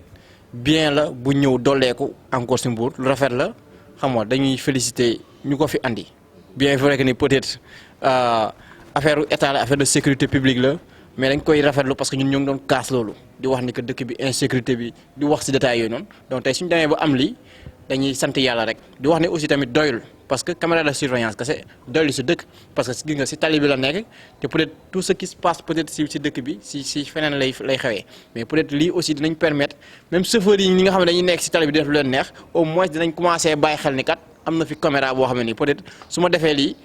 bien la bu ñëw dolleeku encore si Mbour lu rafet la xam nga dañuy féliciter ñu ko fi andi bien vrai que ni peut-être affaire état la affaire de sécurité publique la mais dañ koy rafetlu parce que ñun ñoo ngi doon kaas loolu di wax ni que dëkk bi insécurité bi di wax ci détails yooyu noonu donc tey suñu demee ba am lii dañuy sant yàlla rek di wax ne aussi tamit doyul parce que caméra de surveillance kese doylu ci dëkk parce que gis nga ci tali bi la nekk te peut-être tout ce qui se passe peut-être ci dëkk bi ci feneen lay xewee mais peut-être lii aussi dinañ permettre même chauffeurs yi ñi nga xam ne dañuy nekk ci tali bi def lu leen neex au moins dinañ commencer bàyyi xel ni kat am na fi caméra boo xam ne nii peut-être su ma defee lii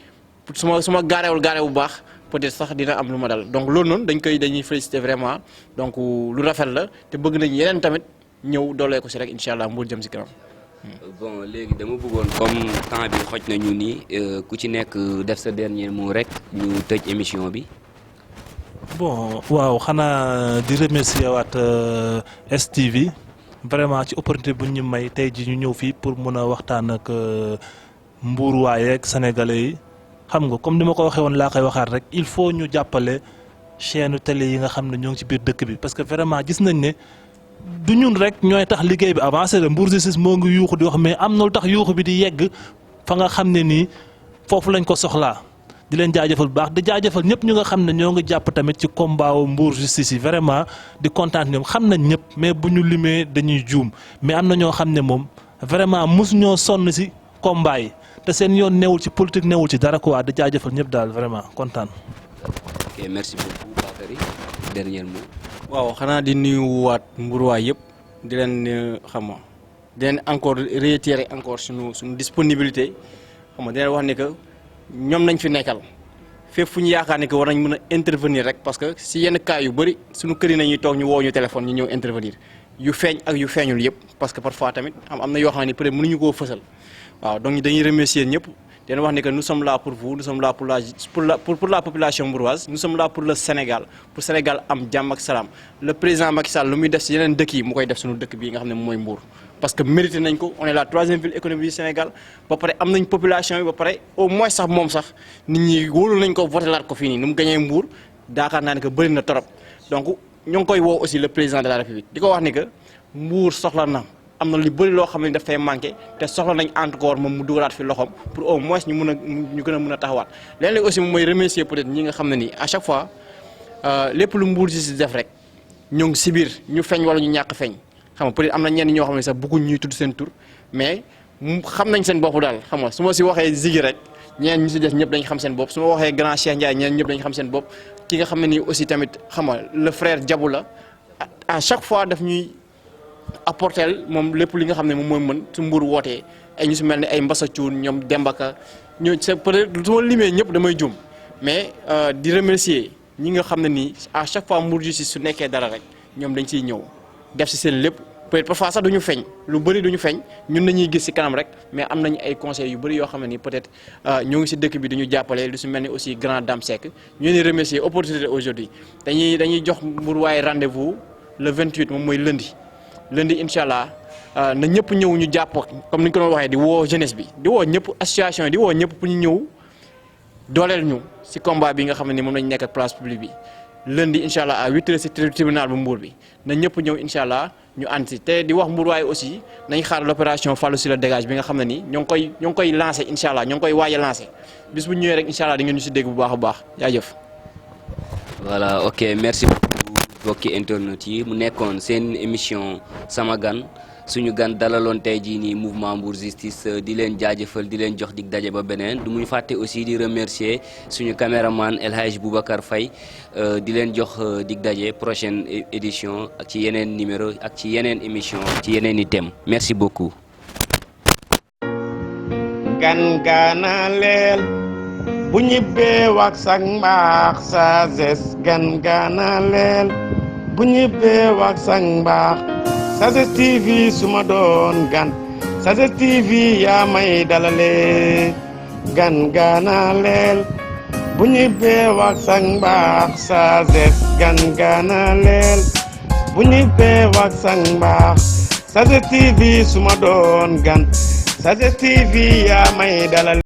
su ma gaarewul bu baax peut-être sax dina am lu ma dal donc loolu noonu dañuy féliciter vraiment donc lu rafet la te bëgg nañ yeneen tamit ñëw doolee ko ci rek incha allah Mbour jëm ci kanam. bon léegi dama bëggoon comme temps bi xoj nañu nii ku ci nekk def sa dernier mot rek ñu tëj émission bi. bon waaw xanaa di remercier waat STV vraiment ci opportunité bu ñu may tey ji ñu ñëw fii pour mën a waxtaan ak Mbour waaye ak sénégalais yi xam nga comme ni ma ko waxee woon laa koy waxaat rek il faut ñu jàppale chaîne télé yi nga xam ne ñoo ngi ci biir dëkk bi parce que vraiment gis nañ ne du ñun rek ñooy tax liggéey bi avancé la Mbour Justice moo ngi yuuxu di wax mais am na lu tax yuuxu bi di yegg fa nga xam ne nii foofu lañ ko soxlaa di leen jaajëfal bu baax di jaajëfal ñëpp ñu nga xam ne ñoo ngi jàpp tamit ci combat wu Mbour Justice yi vraiment di kontaan ñoom xam nañ ñëpp mais bu ñu limee dañuy juum mais am na ñoo xam ne moom vraiment mosu ñoo sonn ci combat yi te seen yoon newul ci politique newul ci dara quoi di jaajëfal ñëpp daal vraiment kontaan. ok merci beaucoup Bakary dernier mot. waaw xanaa di nuyuwaat Mbourwaay yëpp di leen xam nga di leen encore réitérer encore suñu disponibilité xam nga di leen wax ne que ñoom nañ fi nekkal fépp fu ñu yaakaar ne que war nañ mën a intervenir rek parce que si yenn cas yu bëri suñu kër yi nañuy toog ñu woo ñu téléphone ñu ñëw intervenir yu feeñ ak yu feeñul yëpp parce que parfois tamit am na yoo xam ne peut-être mënuñu koo fësal waaw donc dañuy remercier ñëpp. di leen wax ne que nous sommes là pour vous nous sommes là pour la population mbouroise nous sommes là pour le Sénégal pour Sénégal am jàmm ak salaam le président Macky Sall lu muy def si yeneen dëkk yi mu koy def suñu dëkk bii nga xam ne mooy Mbour parce que mérité nañ ko on est la 3e ville économique du Sénégal ba pare am nañ population yi ba pare au moins sax moom sax nit ñi wóolu nañ ko voté laat ko fii nii nu mu gañee Mbour daakaar naa ne que bëri na trop donc ñoo ngi koy woo aussi le président de la République di ko wax ne que Mbour soxla na am na lu bëri loo xam ne daf fay manqué te soxla nañ encore moom mu dugalaat fi loxoom pour au moins ñu gën a mën a taxawaat léeg-léeg aussi moom mooy remercier peut-être ñi nga xam ne nii à chaque fois lépp lu Mbour Justice def rek ñoo ngi si biir ñu feeñ wala ñu ñàkk feeñ xam nga peut-être am na ñenn ñoo xam ne sax bëgguñ ñuy tudd seen tur mais xam nañ seen bopp daal xam nga su ma si waxee Ziggy rek ñeneen ñu si def ñëpp dañ xam seen bopp su ma waxee grand Cheikh Ndiaye ñeneen ñëpp dañ xam seen bopp ki nga xam ne nii aussi tamit xam nga le frère Diabou la à chaque fois daf ñuy apporter moom lépp li nga xam ne moom mooy mën su Mbour wootee ay ñu si mel ne ay Mbassa Thioune ñoom Dembaka ñoo c'est peut-être su ma limee ñëpp damay jum mais di remercier ñi nga xam ne nii à chaque fois Mbour Justice su nekkee dara rek ñoom dañ ciy ñëw def si seen lépp peut-être parfois sax duñu feeñ lu bëri duñu feeñ ñun nañuy gis si kanam rek mais am nañu ay conseils yu bëri yoo xam ne nii peut-être ñoo ngi si dëkk bi dañu jàppale lu si mel ni aussi grand Dame Seck ñu leen remercier opportunité aujourd'hui dañuy jox Mbour waaye rendez-vous le 28 moom mooy lundi incha allah na ñëpp ñëw ñu jàpp comme ni ñu ko doon waxee di woo jeunesse bi di woo ñëpp association yi di woo ñëpp pour ñu ñëw dooleel ñu si combat bi nga xam ne ni moom lañu nekk ak place publique bi lundi incha allah à 8h si tribunal bu Mbour bi na ñëpp ñëw incha allah ñu ànd si te di wax Mbour waaye aussi nañ xaar l'opération Fallou sur le dégage bi nga xam ne ni ñoo ngi koy lancé incha allah ñoo ngi koy waaj a lancé bis bu ñëwee rek incha allah di ngeen ñu si dégg bu baax a baax jaajëf. voilà ok merci beaucoup mbokki internet yi mu nekkoon seen émission sama gan suñu gan dalaloon tey jii nii mouvement Mbour Justice di leen jaajëfal di leen jox dig daje ba beneen du muy fàtte aussi di remercier suñu caméraman El Hadj Boubacar Faye di leen jox dig daje prochaine édition ak ci yeneen numéro ak ci yeneen émission ci yeneen i thèmes merci beaucoup. gan gaana leel bu ñibbee wax sak mbaax sa zes gan gaana leel bu ñibbee wax sak mbaax SAZES TV suma doon gan SAZES TV yaa may dalale gan gaana leel bu ñibbee wax sak mbaax SAZES gan gaana leel bu ñibbee wax sak mbaax SAZES TV suma doon gan SAZES TV yaa may dalale